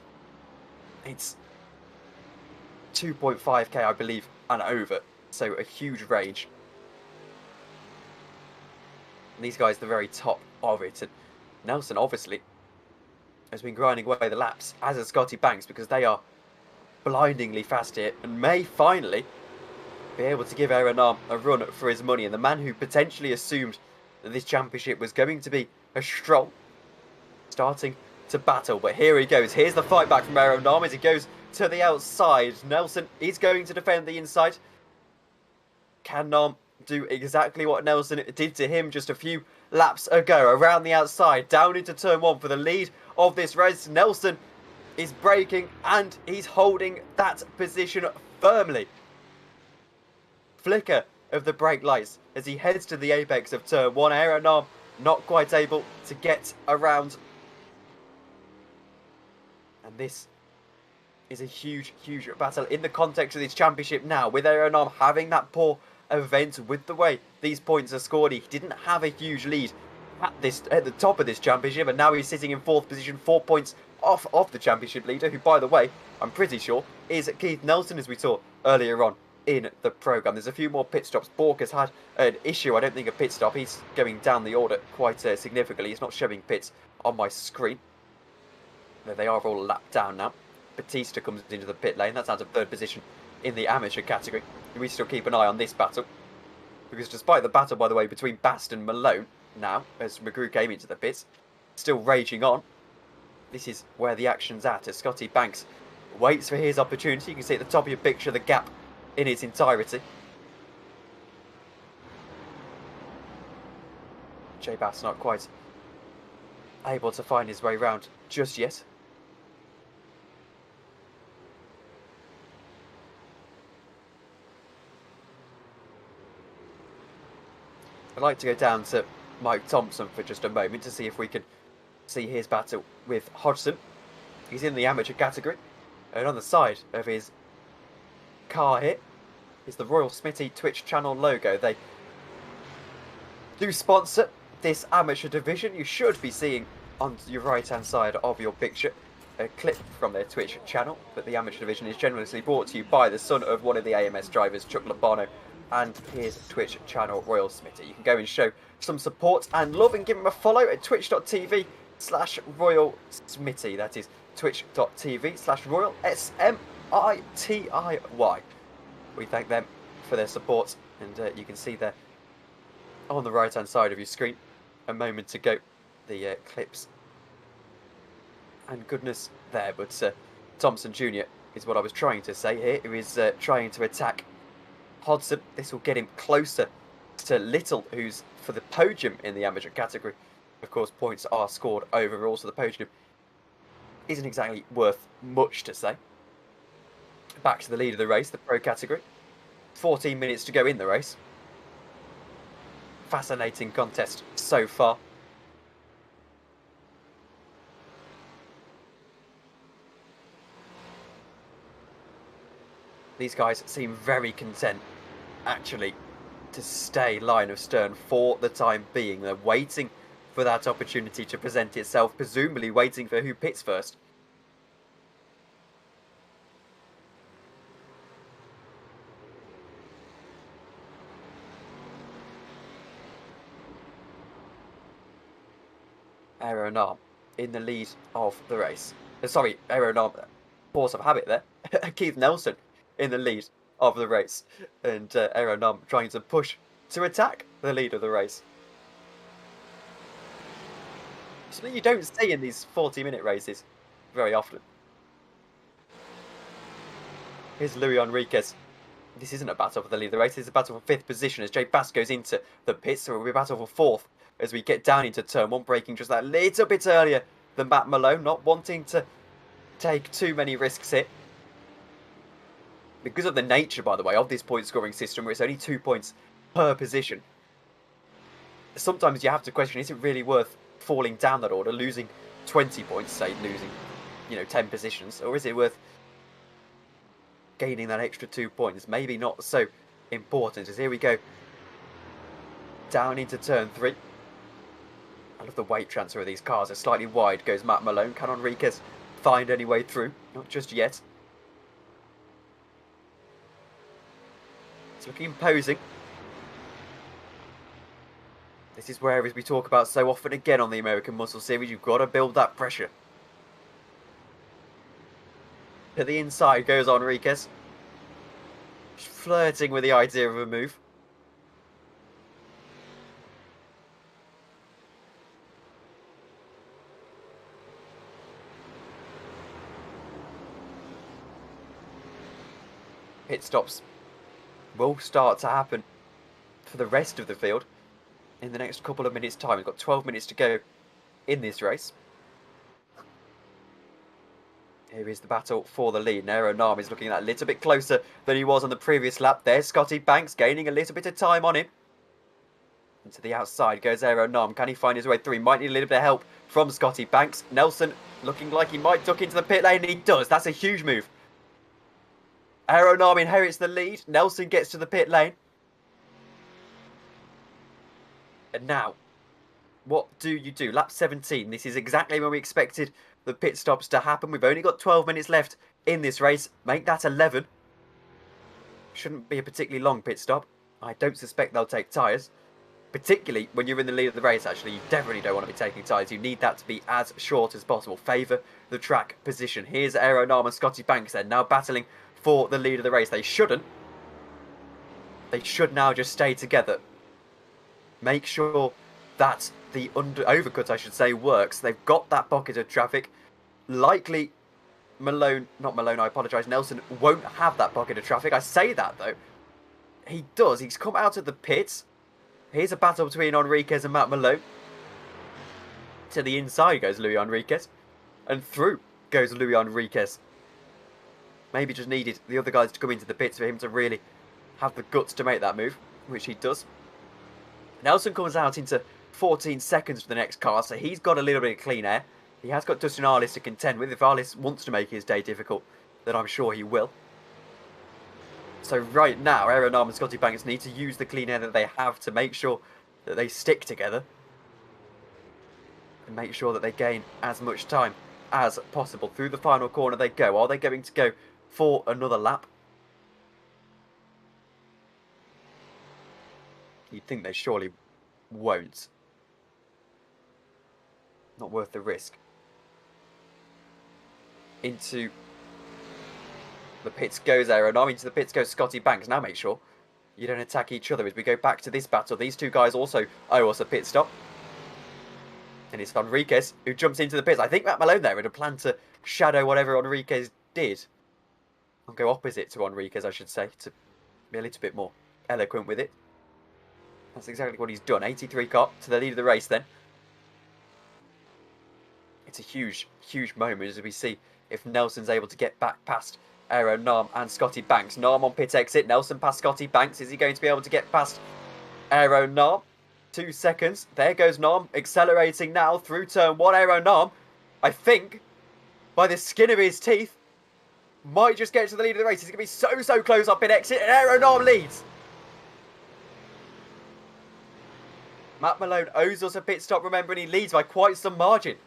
2.5k, I believe, and over. So a huge range. And these guys are the very top of it. And Nelson, obviously, has been grinding away the laps, as has Scotty Banks, because they are blindingly fast here and may finally be able to give Aeronar a run for his money. And the man who potentially assumed that this championship was going to be a stroll, starting to battle. But here he goes. Here's the fight back from Aeronar as he goes to the outside. Nelson is going to defend the inside. Can Nam do exactly what Nelson did to him just a few laps ago? Around the outside, down into turn 1 for the lead of this race. Nelson is braking and he's holding that position firmly. Flicker of the brake lights as he heads to the apex of turn 1. Aeronar not quite able to get around. And this is a huge, huge battle in the context of this championship now, with Aeronar having that poor event with the way these points are scored. He didn't have a huge lead at the top of this championship, and now he's sitting in 4th position, 4 points off of the championship leader, who, by the way, I'm pretty sure is Keith Nelson, as we saw earlier on in the programme. There's a few more pit stops. Bork has had an issue, I don't think, a pit stop. He's going down the order quite significantly. He's not showing pits on my screen. They are all lapped down now. Batista comes into the pit lane. That's out of 3rd position in the amateur category. We still keep an eye on this battle, because despite the battle, by the way, between Bast and Malone now, as McGrew came into the pits, still raging on, this is where the action's at, as Scotty Banks waits for his opportunity. You can see at the top of your picture the gap in its entirety. J Bass not quite able to find his way round just yet. I'd like to go down to Mike Thompson for just a moment to see if we can see his battle with Hodgson. He's in the amateur category. And on the side of his car here is the Royal Smitiy Twitch channel logo. They do sponsor this amateur division. You should be seeing on your right hand side of your picture a clip from their Twitch channel, but the amateur division is generously brought to you by the son of one of the AMS drivers, Chuck Lobano, and his Twitch channel, Royal Smitiy. You can go and show some support and love and give him a follow at twitch.tv/Royal Smitiy. That is twitch.tv/Royal Smitiy. We thank them for their support, and you can see there on the right hand side of your screen a moment ago the clips and goodness there, but Thompson Jr. is what I was trying to say here, who is trying to attack Hodgson. This will get him closer to Little, who's for the podium in the amateur category. Of course, points are scored overall, so the podium isn't exactly worth much to say. Back to the lead of the race, the pro category. 14 minutes to go in the race. Fascinating contest so far. These guys seem very content, actually, to stay line of stern for the time being. They're waiting for that opportunity to present itself, presumably waiting for who pits first. Aeronam in the lead of the race. Sorry, Aeronam, force of habit there. Keith Nelson in the lead of the race, and Aeronam trying to push to attack the lead of the race. Something you don't see in these 40-minute races very often. Here's Luis Enriquez. This isn't a battle for the lead of the race, it's a battle for 5th position as Jay Bass goes into the pits, so it will be a battle for 4th as we get down into turn 1, braking just that little bit earlier than Matt Malone, not wanting to take too many risks here. Because of the nature, by the way, of this point scoring system, where it's only 2 points per position, sometimes you have to question, is it really worth falling down that order, losing 20 points, say losing, 10 positions, or is it worth gaining that extra 2 points? Maybe not so important, as here we go down into turn 3. I love the weight transfer of these cars. They're slightly wide goes Matt Malone. Can Enriquez find any way through? Not just yet. It's looking imposing. This is where, as we talk about so often again on the American Muscle Series, you've got to build that pressure. To the inside goes Enriquez. Flirting with the idea of a move. Pit stops will start to happen for the rest of the field in the next couple of minutes' time. We've got 12 minutes to go in this race. Here is the battle for the lead. Aeronam is looking a little bit closer than he was on the previous lap. There's Scotty Banks gaining a little bit of time on him. And to the outside goes Aeronam. Can he find his way through? He might need a little bit of help from Scotty Banks. Nelson looking like he might duck into the pit lane, and he does. That's a huge move. Aeronam inherits the lead. Nelson gets to the pit lane. And now, what do you do? Lap 17. This is exactly when we expected the pit stops to happen. We've only got 12 minutes left in this race. Make that 11. Shouldn't be a particularly long pit stop. I don't suspect they'll take tyres. Particularly when you're in the lead of the race, actually. You definitely don't want to be taking tyres. You need that to be as short as possible. Favour the track position. Here's Aeronam and Scotty Banks then, now battling for the lead of the race. They shouldn't. They should now just stay together. Make sure that the overcut, I should say, works. They've got that pocket of traffic. Likely Malone, not Malone, I apologise, Nelson won't have that pocket of traffic. I say that, though. He does. He's come out of the pits. Here's a battle between Enriquez and Matt Malone. To the inside goes Luis Enriquez. And through goes Luis Enriquez. Maybe just needed the other guys to come into the pits for him to really have the guts to make that move, which he does. Nelson comes out into 14 seconds for the next car, so he's got a little bit of clean air. He has got Dustin Arliss to contend with. If Arliss wants to make his day difficult, then I'm sure he will. So right now, Aaron Arm and Scotty Banks need to use the clean air that they have to make sure that they stick together. And make sure that they gain as much time as possible. Through the final corner they go. Are they going to go for another lap? You'd think they surely won't. Not worth the risk. Into the pits goes Aaron Arm. Into the pits goes Scotty Banks. Now make sure you don't attack each other as we go back to this battle. These two guys also owe us a pit stop. And it's Enriquez who jumps into the pits. I think Matt Malone there had a plan to shadow whatever Enriquez did. I'll go opposite to Enriquez, I should say, to be a little bit more eloquent with it. That's exactly what he's done. 83 car to the lead of the race then. It's a huge, huge moment as we see if Nelson's able to get back past Aero Narm and Scotty Banks. Narm on pit exit. Nelson past Scotty Banks. Is he going to be able to get past Aero Narm? 2 seconds. There goes Narm accelerating now through turn 1. Aero Narm, I think, by the skin of his teeth, might just get to the lead of the race. He's going to be so close up in exit, and Aero Narm leads. Matt Malone owes us a pit stop, remembering he leads by quite some margin.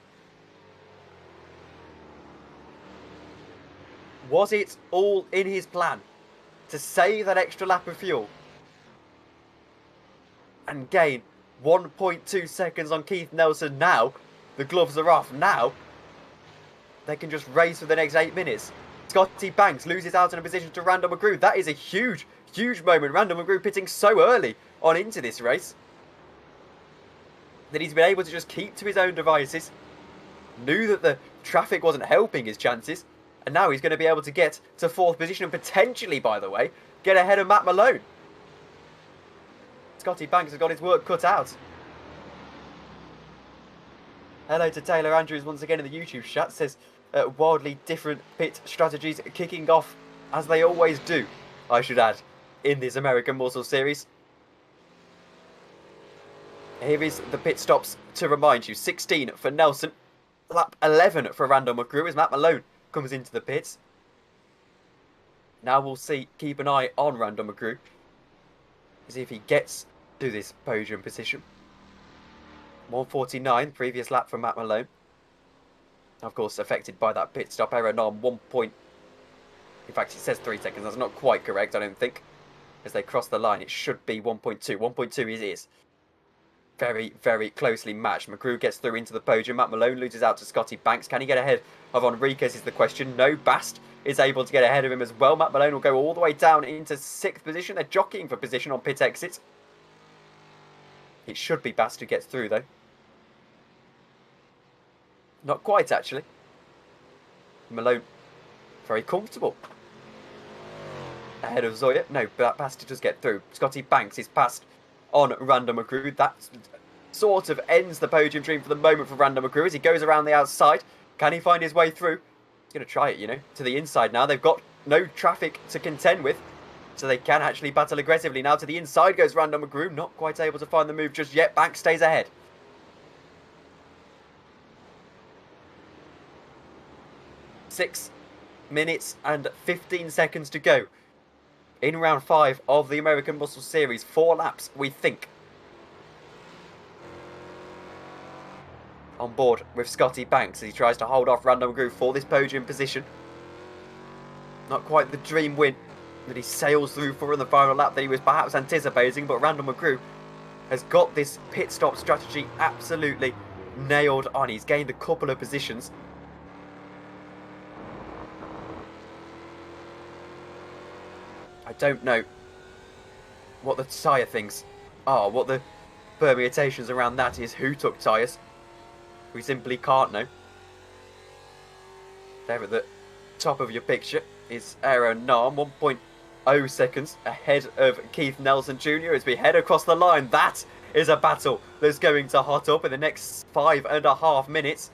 Was it all in his plan to save that extra lap of fuel and gain 1.2 seconds on Keith Nelson? Now the gloves are off. Now they can just race for the next 8 minutes. Scotty Banks loses out in a position to Randall McGrew. That is a huge, huge moment. Randall McGrew pitting so early on into this race that he's been able to just keep to his own devices. Knew that the traffic wasn't helping his chances. And now he's going to be able to get to 4th position and potentially, by the way, get ahead of Matt Malone. Scotty Banks has got his work cut out. Hello to Taylor Andrews once again in the YouTube chat. Says wildly different pit strategies kicking off as they always do, I should add, in this American Muscle Series. Here is the pit stops to remind you. 16 for Nelson. Lap 11 for Randall McGrew as Matt Malone comes into the pits. Now we'll see, keep an eye on Randall McGrew. See if he gets to this podium position. 1:49, previous lap from Matt Malone. Of course, affected by that pit stop error. On 1 point. In fact, it says 3 seconds. That's not quite correct, I don't think. As they cross the line, it should be 1.2. 1.2 is. Very, very closely matched. McGrew gets through into the podium. Matt Malone loses out to Scotty Banks. Can he get ahead of Enriquez is the question. No, Bast is able to get ahead of him as well. Matt Malone will go all the way down into 6th position. They're jockeying for position on pit exit. It should be Bast who gets through, though. Not quite, actually. Malone, very comfortable. Ahead of Zoya. No, but Bast does get through. Scotty Banks is past on Randall McGrew. That sort of ends the podium dream for the moment for Randall McGrew as he goes around the outside. Can he find his way through? He's going to try it, you know, to the inside now. They've got no traffic to contend with, so they can actually battle aggressively. Now to the inside goes Randall McGrew. Not quite able to find the move just yet. Banks stays ahead. Six minutes and 15 seconds to go in round 5 of the American Muscle Series. 4 laps, we think. On board with Scotty Banks as he tries to hold off Randall McGrew for this podium position. Not quite the dream win that he sails through for in the final lap that he was perhaps anticipating, but Randall McGrew has got this pit stop strategy absolutely nailed on. He's gained a couple of positions. I don't know what the tyre things are, what the permutations around that is, who took tyres. We simply can't know. There at the top of your picture is Aaron Narm, 1.0 seconds ahead of Keith Nelson Jr. as we head across the line. That is a battle that's going to hot up in the next 5.5 minutes.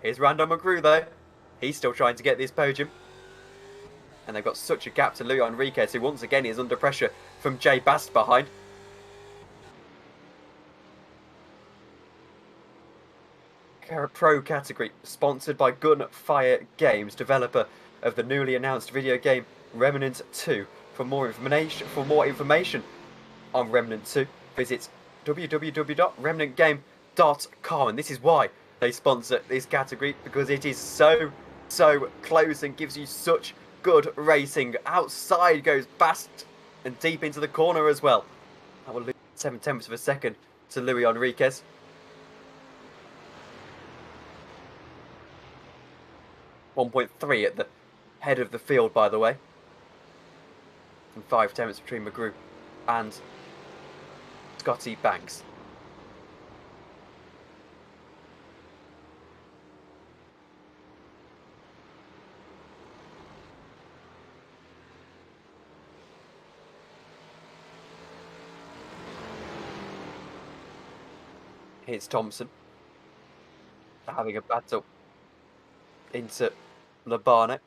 Here's Randall McGrew though. He's still trying to get this podium. And they've got such a gap to Luis Enriquez, who once again is under pressure from Jay Bast behind. Pro category, sponsored by Gunfire Games, developer of the newly announced video game Remnant 2. For more information on Remnant 2, visit www.remnantgame.com. And this is why they sponsor this category, because it is so close and gives you such good racing. Outside goes Bast and deep into the corner as well. That will lose 7/10 of a second to Luis Enriquez. .3 at the head of the field, by the way. And 5/10 between McGrew and Scotty Banks. Here's Thompson having a battle into Labane.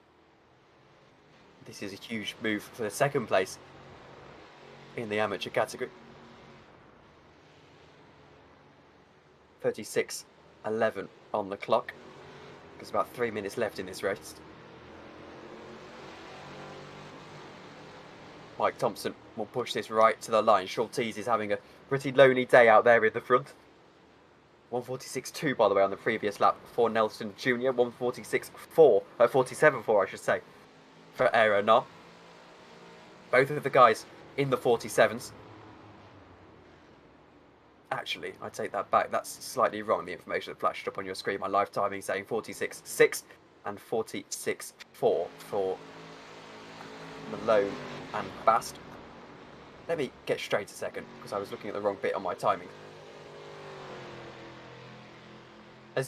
This is a huge move for the second place in the amateur category. 36:11 on the clock. There's about 3 minutes left in this race. Mike Thompson will push this right to the line. Schultes is having a pretty lonely day out there in the front. 1:46.2, by the way, on the previous lap for Nelson Jr. 1:47.4, I should say, for Aeronar. Both of the guys in the 47s. Actually, I take that back. That's slightly wrong. The information that flashed up on your screen, my live timing saying 46.6 and 46.4 for Malone and Bast. Let me get straight a second, because I was looking at the wrong bit on my timing.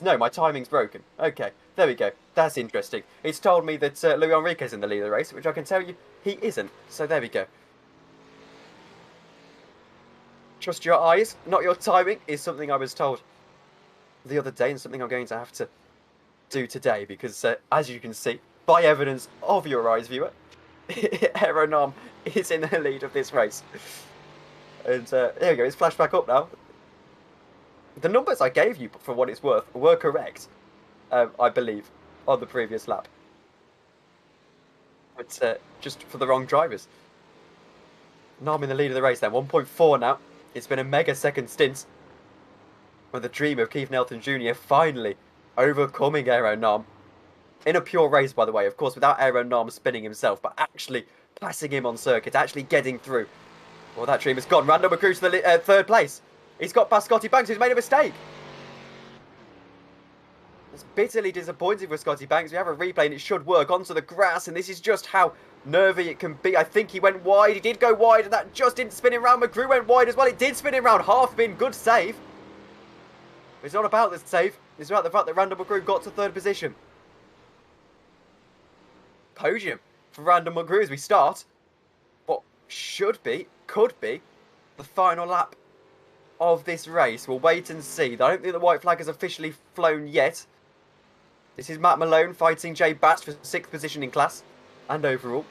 No, my timing's broken. Okay, there we go. That's interesting. It's told me that Luis Enriquez is in the lead of the race, which I can tell you he isn't. So there we go. Trust your eyes, not your timing, is something I was told the other day, and something I'm going to have to do today, because as you can see, by evidence of your eyes, viewer, Aeronom is in the lead of this race. And there we go, it's flashed back up now. The numbers I gave you, for what it's worth, were correct, I believe, on the previous lap. But just for the wrong drivers. Now I'm in the lead of the race then, 1.4 now. It's been a mega second stint. With the dream of Keith Nelson Jr. finally overcoming Aeronom. In a pure race, by the way, of course, without Aeronom spinning himself, but actually passing him on circuit, actually getting through. Well, that dream has gone. Randall McCrew to the third place. He's got past Scotty Banks, who's made a mistake. It's bitterly disappointing for Scotty Banks. We have a replay and it should work onto the grass, and this is just how nervy it can be. I think he went wide. He did go wide, and that just didn't spin him round. McGrew went wide as well. It did spin him round. Half spin, good save. It's not about the save. It's about the fact that Randall McGrew got to third position. Podium for Randall McGrew as we start what should be, could be, the final lap of this race. We'll wait and see. I don't think the white flag has officially flown yet. This is Matt Malone fighting Jay Bast for 6th position in class and overall.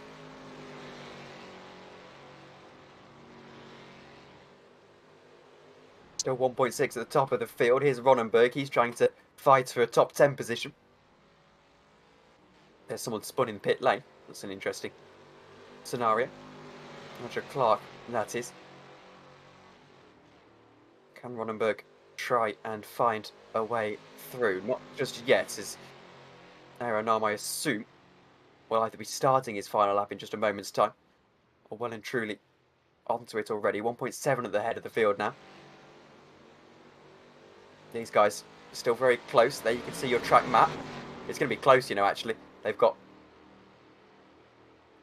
Still 1.6 at the top of the field. Here's Ronenberg. He's trying to fight for a top 10 position. There's someone spun in pit lane. That's an interesting scenario. Roger Clark, that is. Can Ronenberg try and find a way through? Not just yet, as Aeronam, I assume, will either be starting his final lap in just a moment's time, or well and truly onto it already. 1.7 at the head of the field now. These guys are still very close. There you can see your track map. It's going to be close, you know, actually. They've got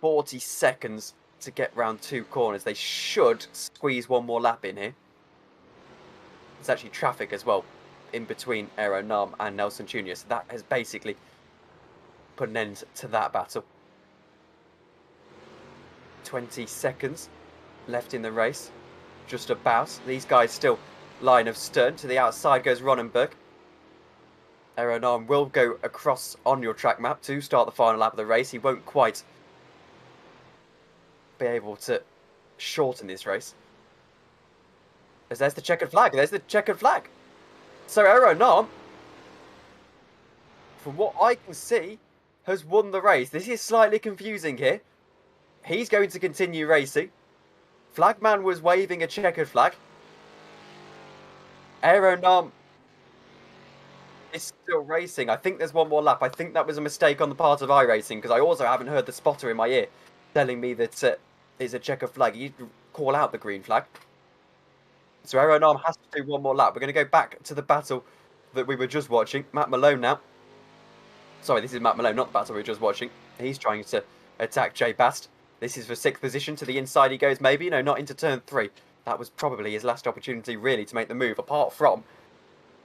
40 seconds to get round 2 corners. They should squeeze one more lap in here. There's actually traffic as well in between Aeronam and Nelson Jr. So that has basically put an end to that battle. 20 seconds left in the race. Just about. These guys still line of stern. To the outside goes Ronenberg. Aeronam will go across on your track map to start the final lap of the race. He won't quite be able to shorten this race. As there's the checkered flag. There's the checkered flag. So Aeronam from what I can see, has won the race. This is slightly confusing here. He's going to continue racing. Flagman was waving a checkered flag. Aeronam is still racing. I think there's one more lap. I think that was a mistake on the part of iRacing, because I also haven't heard the spotter in my ear telling me that it's a checkered flag. You call out the green flag. So Aeronam has to do one more lap. We're going to go back to the battle that we were just watching. Matt Malone now. Sorry, this is Matt Malone, not the battle we were just watching. He's trying to attack Jay Bast. This is for 6th position. To the inside he goes, maybe. No, not into turn 3. That was probably his last opportunity, really, to make the move, apart from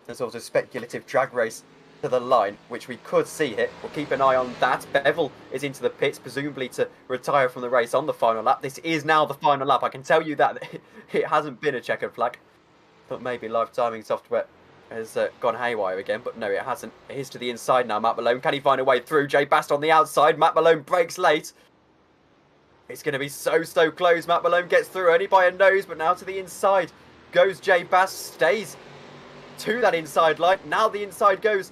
a sort of speculative drag race to the line, which we could see here. We'll keep an eye on that. Bevel is into the pits, presumably to retire from the race on the final lap. This is now the final lap. I can tell you that it hasn't been a checkered flag. Thought maybe live timing software has gone haywire again, but no, it hasn't. Here's to the inside now, Matt Malone. Can he find a way through? Jay Bast on the outside. Matt Malone breaks late. It's going to be so close. Matt Malone gets through only by a nose, but now to the inside goes Jay Bast. Stays to that inside line. Now the inside goes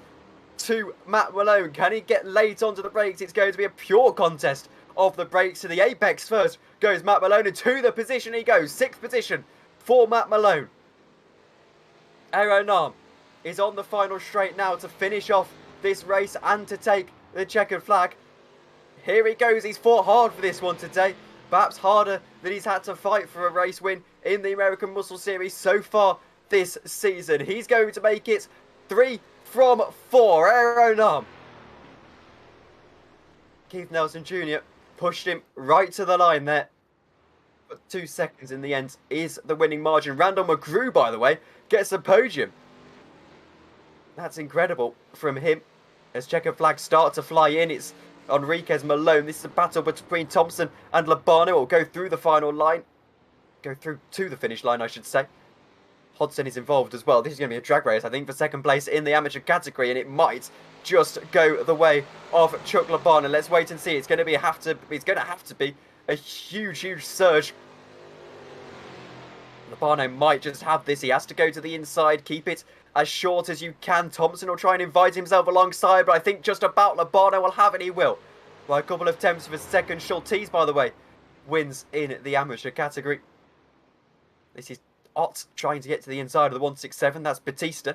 to Matt Malone. Can he get late onto the brakes? It's going to be a pure contest of the brakes. To the apex first goes Matt Malone, and to the position he goes. 6th position for Matt Malone. Aeronam is on the final straight now to finish off this race and to take the checkered flag. Here he goes. He's fought hard for this one today. Perhaps harder than he's had to fight for a race win in the American Muscle Series so far this season. He's going to make it 3 from 4. Aeronam. Keith Nelson Jr. pushed him right to the line there. But 2 seconds in the end is the winning margin. Randall McGrew, by the way, gets the podium. That's incredible from him. As checkered flags start to fly in, it's Enriquez Malone. This is a battle between Thompson and Labano. Will go through the final line. Go through to the finish line, I should say. Hodson is involved as well. This is going to be a drag race, I think, for 2nd place in the amateur category, and it might just go the way of Chuck Labano. Let's wait and see. It's going to have to be a huge surge. Labano might just have this. He has to go to the inside, keep it as short as you can. Thompson will try and invite himself alongside, but I think just about Labano will have it. He will. By a couple of attempts for 2nd. Schultes, by the way, wins in the amateur category. This is Ott trying to get to the inside of the 167. That's Batista.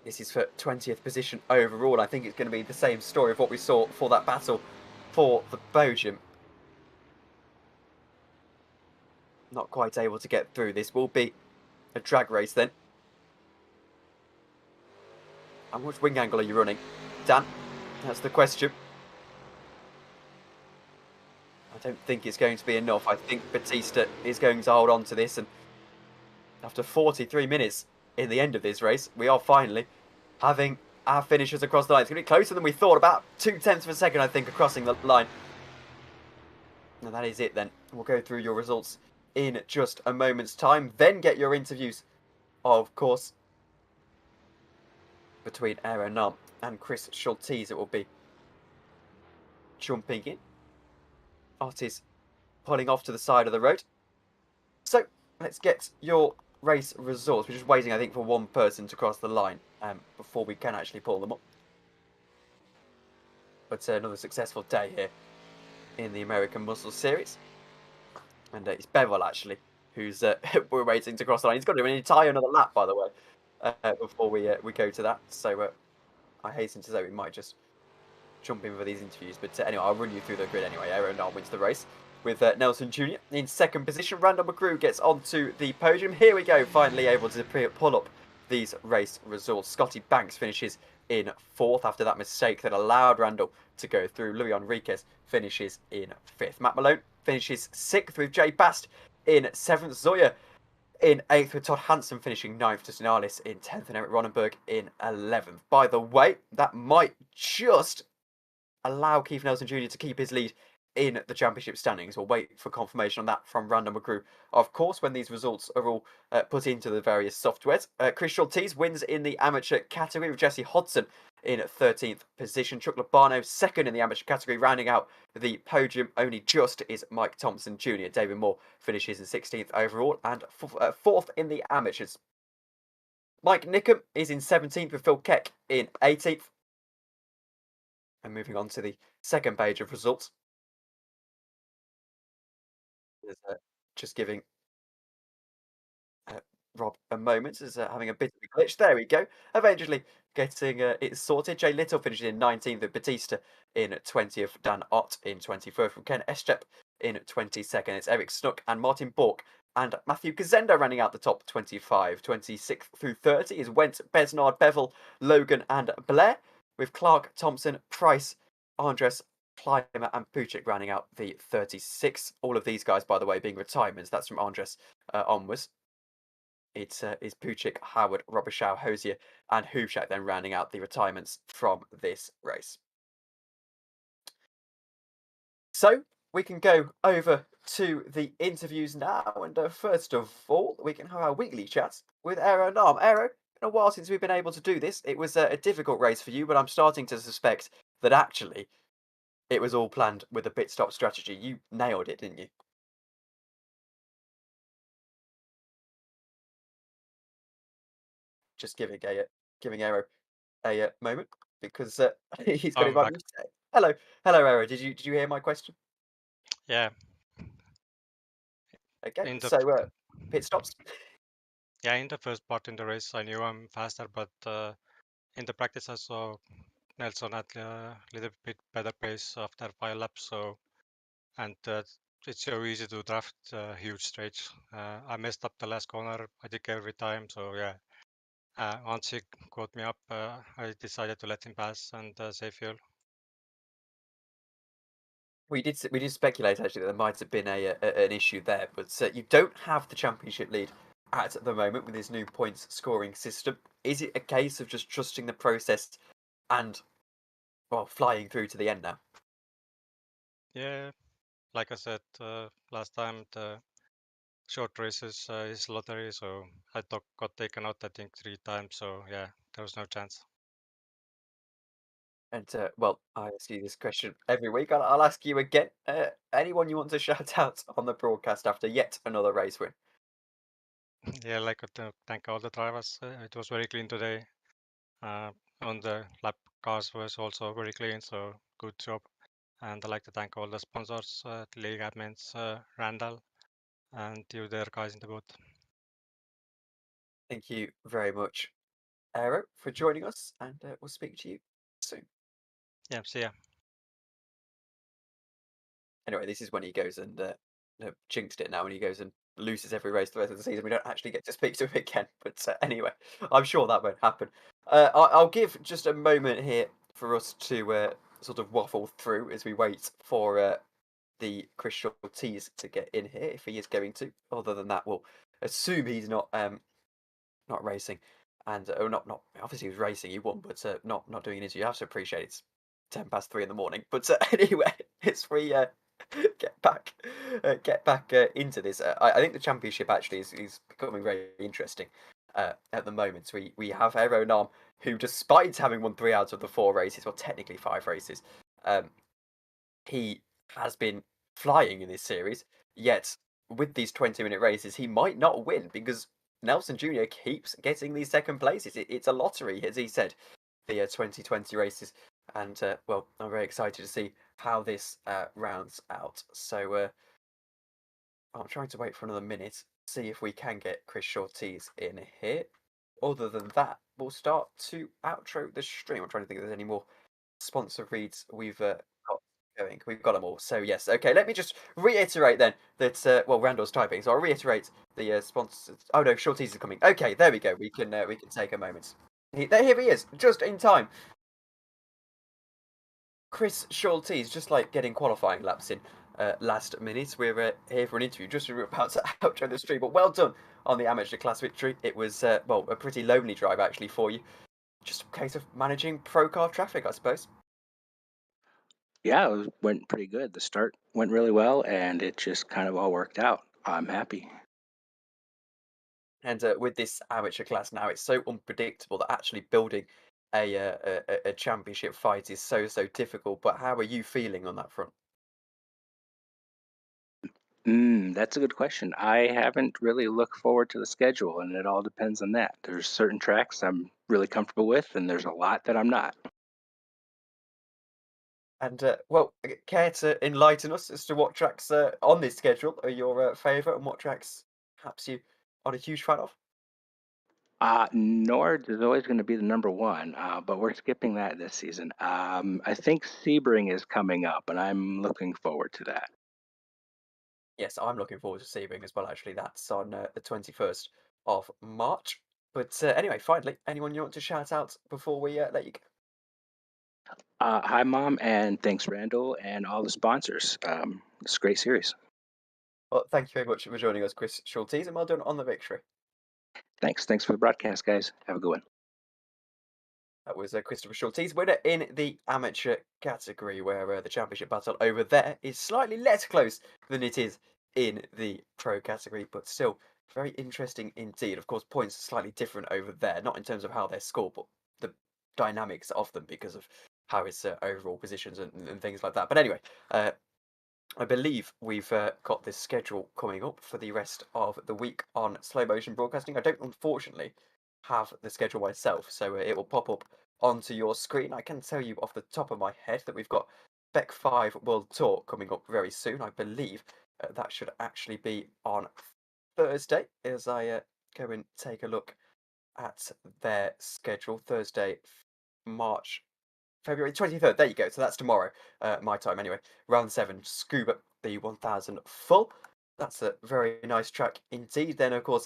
This is for 20th position overall. I think it's going to be the same story of what we saw for that battle for the podium. Not quite able to get through. This will be a drag race then. And which wing angle are you running, Dan? That's the question. I don't think it's going to be enough. I think Batista is going to hold on to this, and after 43 minutes in the end of this race, we are finally having our finishers across the line. It's going to be closer than we thought, about 0.2 of a second, I think, of crossing the line. And that is it then. We'll go through your results in just a moment's time, then get your interviews, of course, between Aeronam and Chris Schultes. It will be jumping in. Ott is pulling off to the side of the road. So let's get your race results. We're just waiting, I think, for one person to cross the line before we can actually pull them up. But another successful day here in the American Muscle Series. And it's Bevel, actually, who's we're waiting to cross the line. He's got to do an entire another lap, by the way, before we go to that. So I hasten to say we might just jump in for these interviews. But anyway, I'll run you through the grid anyway. Aeronam wins the race with Nelson Jr. in 2nd position. Randall McGrew gets onto the podium. Here we go, finally able to pull up these race results. Scotty Banks finishes in 4th after that mistake that allowed Randall to go through. Louis Enriquez finishes in 5th. Matt Malone finishes 6th with Jay Bast in 7th. Zoya in 8th with Todd Hansen finishing 9th. Justin Arliss in 10th and Eric Ronenberg in 11th. By the way, that might just allow Keith Nelson Jr. to keep his lead in the championship standings. We'll wait for confirmation on that from Randall McGrew, of course, when these results are all put into the various softwares. Chris Schultes wins in the amateur category with Jesse Hodson in 13th position. Chuck Labano 2nd in the amateur category. Rounding out the podium only just is Mike Thompson Jr. David Moore finishes in 16th overall and 4th in the amateurs. Mike Nickham is in 17th with Phil Keck in 18th. And moving on to the second page of results. Just giving Rob a moment is having a bit of a glitch. There we go. Eventually getting it sorted. Jay Little finishing in 19th with Batista in 20th. Dan Ott in 21st from Ken Eschep in 22nd. It's Eric Snook and Martin Bork and Matthew Gazenda running out the top 25. 26th through 30 is Went, Besnard, Bevel, Logan and Blair with Clark, Thompson, Price, Andres, Clymer and Puchik rounding out the 36. All of these guys, by the way, being retirements. That's from Andres onwards. It is Puchik, Howard, Robichaud, Hosier, and Hubschak then rounding out the retirements from this race. So we can go over to the interviews now, and first of all, we can have our weekly chats with Aero Nam. Aero, been a while since we've been able to do this. It was a difficult race for you, but I'm starting to suspect that actually it was all planned with a pit stop strategy. You nailed it, didn't you? Just giving Aero a moment because he's got I'm his back. Hello, Aero. Did you hear my question? Yeah, Okay, in the so pit stops. yeah, in the first part in the race, I knew I'm faster, but in the practice, I saw Nelson at a little bit better pace after 5 laps. So, and it's so easy to draft huge straight. I messed up the last corner. I think every time. So yeah, once he caught me up, I decided to let him pass and save fuel. We did speculate actually that there might have been an issue there, but you don't have the championship lead at the moment with this new points scoring system. Is it a case of just trusting the process and well flying through to the end now? Yeah, like I said last time, the short races is lottery, so I got taken out I think 3 times. So yeah, there was no chance. And well, I ask you this question every week. I'll ask you again. Anyone you want to shout out on the broadcast after yet another race win? Yeah, like to thank all the drivers. It was very clean today. On the lap cars was also very clean, so good job. And I'd like to thank all the sponsors, league admins, Randall, and you there guys in the booth. Thank you very much, Aero, for joining us, and we'll speak to you soon. Yeah, see ya. Anyway, this is when he goes and jinxed it now, when he goes and loses every race the rest of the season. We don't actually get to speak to him again, but anyway, I'm sure that won't happen. I'll give just a moment here for us to sort of waffle through as we wait for the Chris Shorties to get in here, if he is going to. Other than that, we'll assume he's not racing, and not obviously he was racing, he won, but not doing an interview. You have to appreciate it's 3:10 in the morning. But anyway, it's we get back into this. I think the championship actually is becoming very interesting at the moment. We have Aero Nam, who despite having won 3 out of the 4 races, well technically 5 races, he has been flying in this series. Yet with these 20-minute races, he might not win because Nelson Jr. keeps getting these second places. It's a lottery, as he said, the 2020 races. And, well, I'm very excited to see how this rounds out. So I'm trying to wait for another minute, see if we can get Chris Shorties in here. Other than that, we'll start to outro the stream. I'm trying to think if there's any more sponsor reads we've got going. We've got them all. So yes, okay. Let me just reiterate then that well, Randall's typing, so I'll reiterate the sponsors. Oh no, Shorties is coming. Okay, there we go. We can take a moment. Here he is, just in time. Chris Shorties, just like getting qualifying laps in last minute. We're here for an interview. Just we're about to outro the stream, but well done on the amateur class victory. It was well a pretty lonely drive actually for you. Just a case of managing pro car traffic, I suppose. Yeah, went pretty good. The start went really well, and it just kind of all worked out. I'm happy. And with this amateur class now, it's so unpredictable that actually building a championship fight is so difficult. But how are you feeling on that front? That's a good question. I haven't really looked forward to the schedule, and it all depends on that. There's certain tracks I'm really comfortable with, and there's a lot that I'm not. And well, care to enlighten us as to what tracks on this schedule are your favourite, and what tracks perhaps you aren't a huge fan of? Nord is always going to be the number one, but we're skipping that this season. I think Sebring is coming up, and I'm looking forward to that. Yes, I'm looking forward to Sebring as well. Actually, that's on the 21st of March. But anyway, finally, anyone you want to shout out before we let you go? Hi, Mom, and thanks, Randall, and all the sponsors. It's a great series. Well, thank you very much for joining us, Chris Schultes, and well done on the victory. Thanks for the broadcast, guys. Have a good one. That was Christopher Schultes, winner in the amateur category, where the championship battle over there is slightly less close than it is in the pro category, but still very interesting indeed. Of course, points are slightly different over there, not in terms of how they're scored, but the dynamics of them because of how it's overall positions and things like that. But anyway, I believe we've got this schedule coming up for the rest of the week on slow motion broadcasting. I don't, unfortunately, have the schedule myself, so it will pop up onto your screen. I can tell you off the top of my head that we've got Beck 5 World Tour coming up very soon. I believe that should actually be on Thursday as I go and take a look at their schedule. Thursday, February 23rd. There you go. So that's tomorrow, my time anyway. Round 7, Scuba, the 1000 full. That's a very nice track indeed. Then, of course,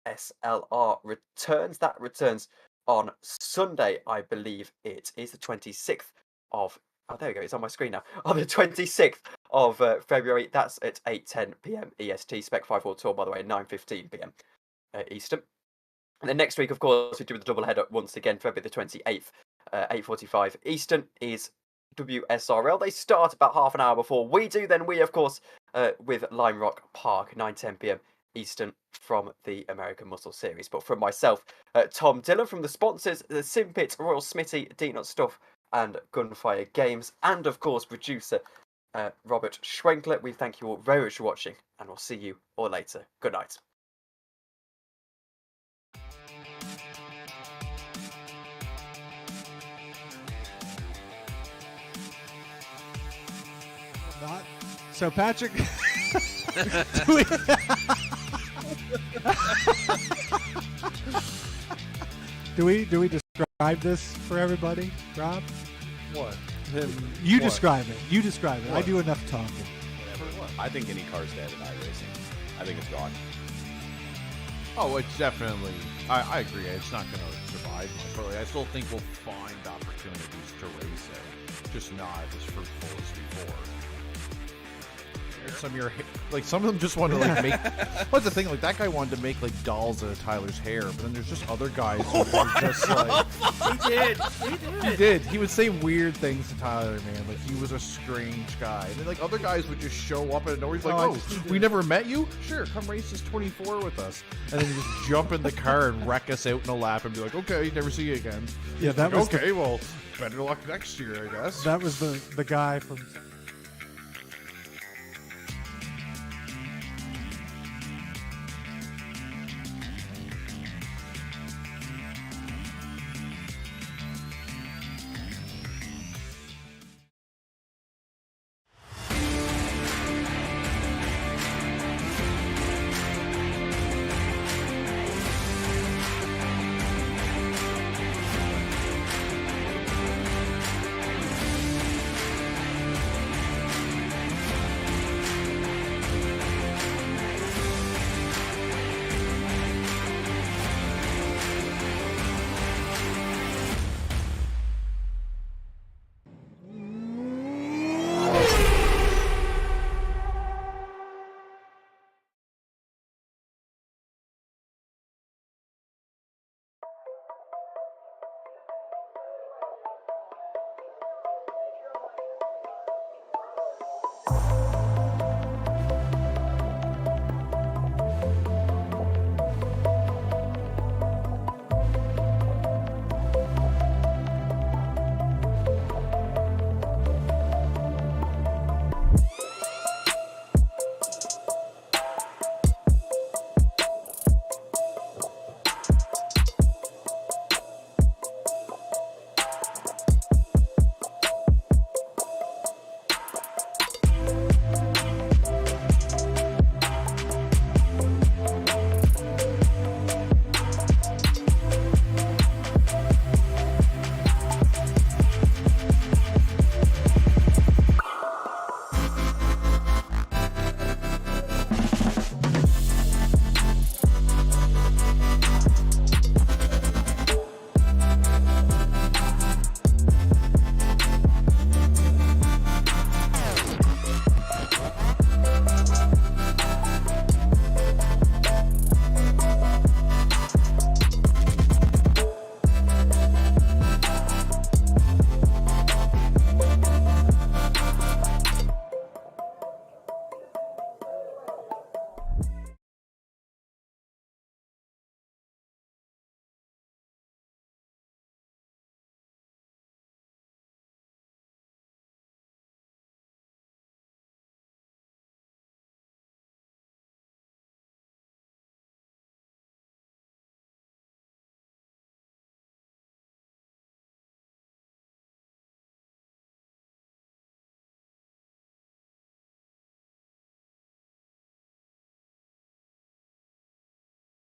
XSLR returns. That returns on Sunday, I believe it is the 26th of... Oh, there we go. It's on my screen now. On the 26th of February. That's at 8:10 p.m. EST. Spec 5 World Tour, by the way, 9:15 p.m. Eastern. And then next week, of course, we do the double header once again, February the 28th. 8:45 Eastern is WSRL. They start about half an hour before we do. Then we, of course, with Lime Rock Park, 9:10 p.m. Eastern from the American Muscle Series. But from myself, Tom Dillon, from the sponsors, the Simpit, Royal Smitiy, D-Nut Stuff, and Gunfire Games, and of course, producer Robert Schwenkler, we thank you all very much for watching, and we'll see you all later. Good night. Not. So Patrick, do we, do we describe this for everybody, Rob? What? You What? describe it. You describe it. I What? do enough talking. Whatever. I think any car's dead in iRacing. I think it's gone. Oh, it's definitely. I agree. It's not going to survive much. But I still think we'll find opportunities to race it, just not as fruitful as before. Some of your some of them just want to like make. What's the thing? Like that guy wanted to make like dolls out of Tyler's hair, but then there's just other guys who are just like. He did. He did. He would say weird things to Tyler, man. Like he was a strange guy. And then like other guys would just show up and he's like, Oh, I "Oh, just need we to- never met you? Sure, come race this 24 with us." And then you just jump in the car and wreck us out in a lap and be like, "Okay, never see you again." Yeah, that Like, was okay. Well, better luck next year, I guess. that was the guy from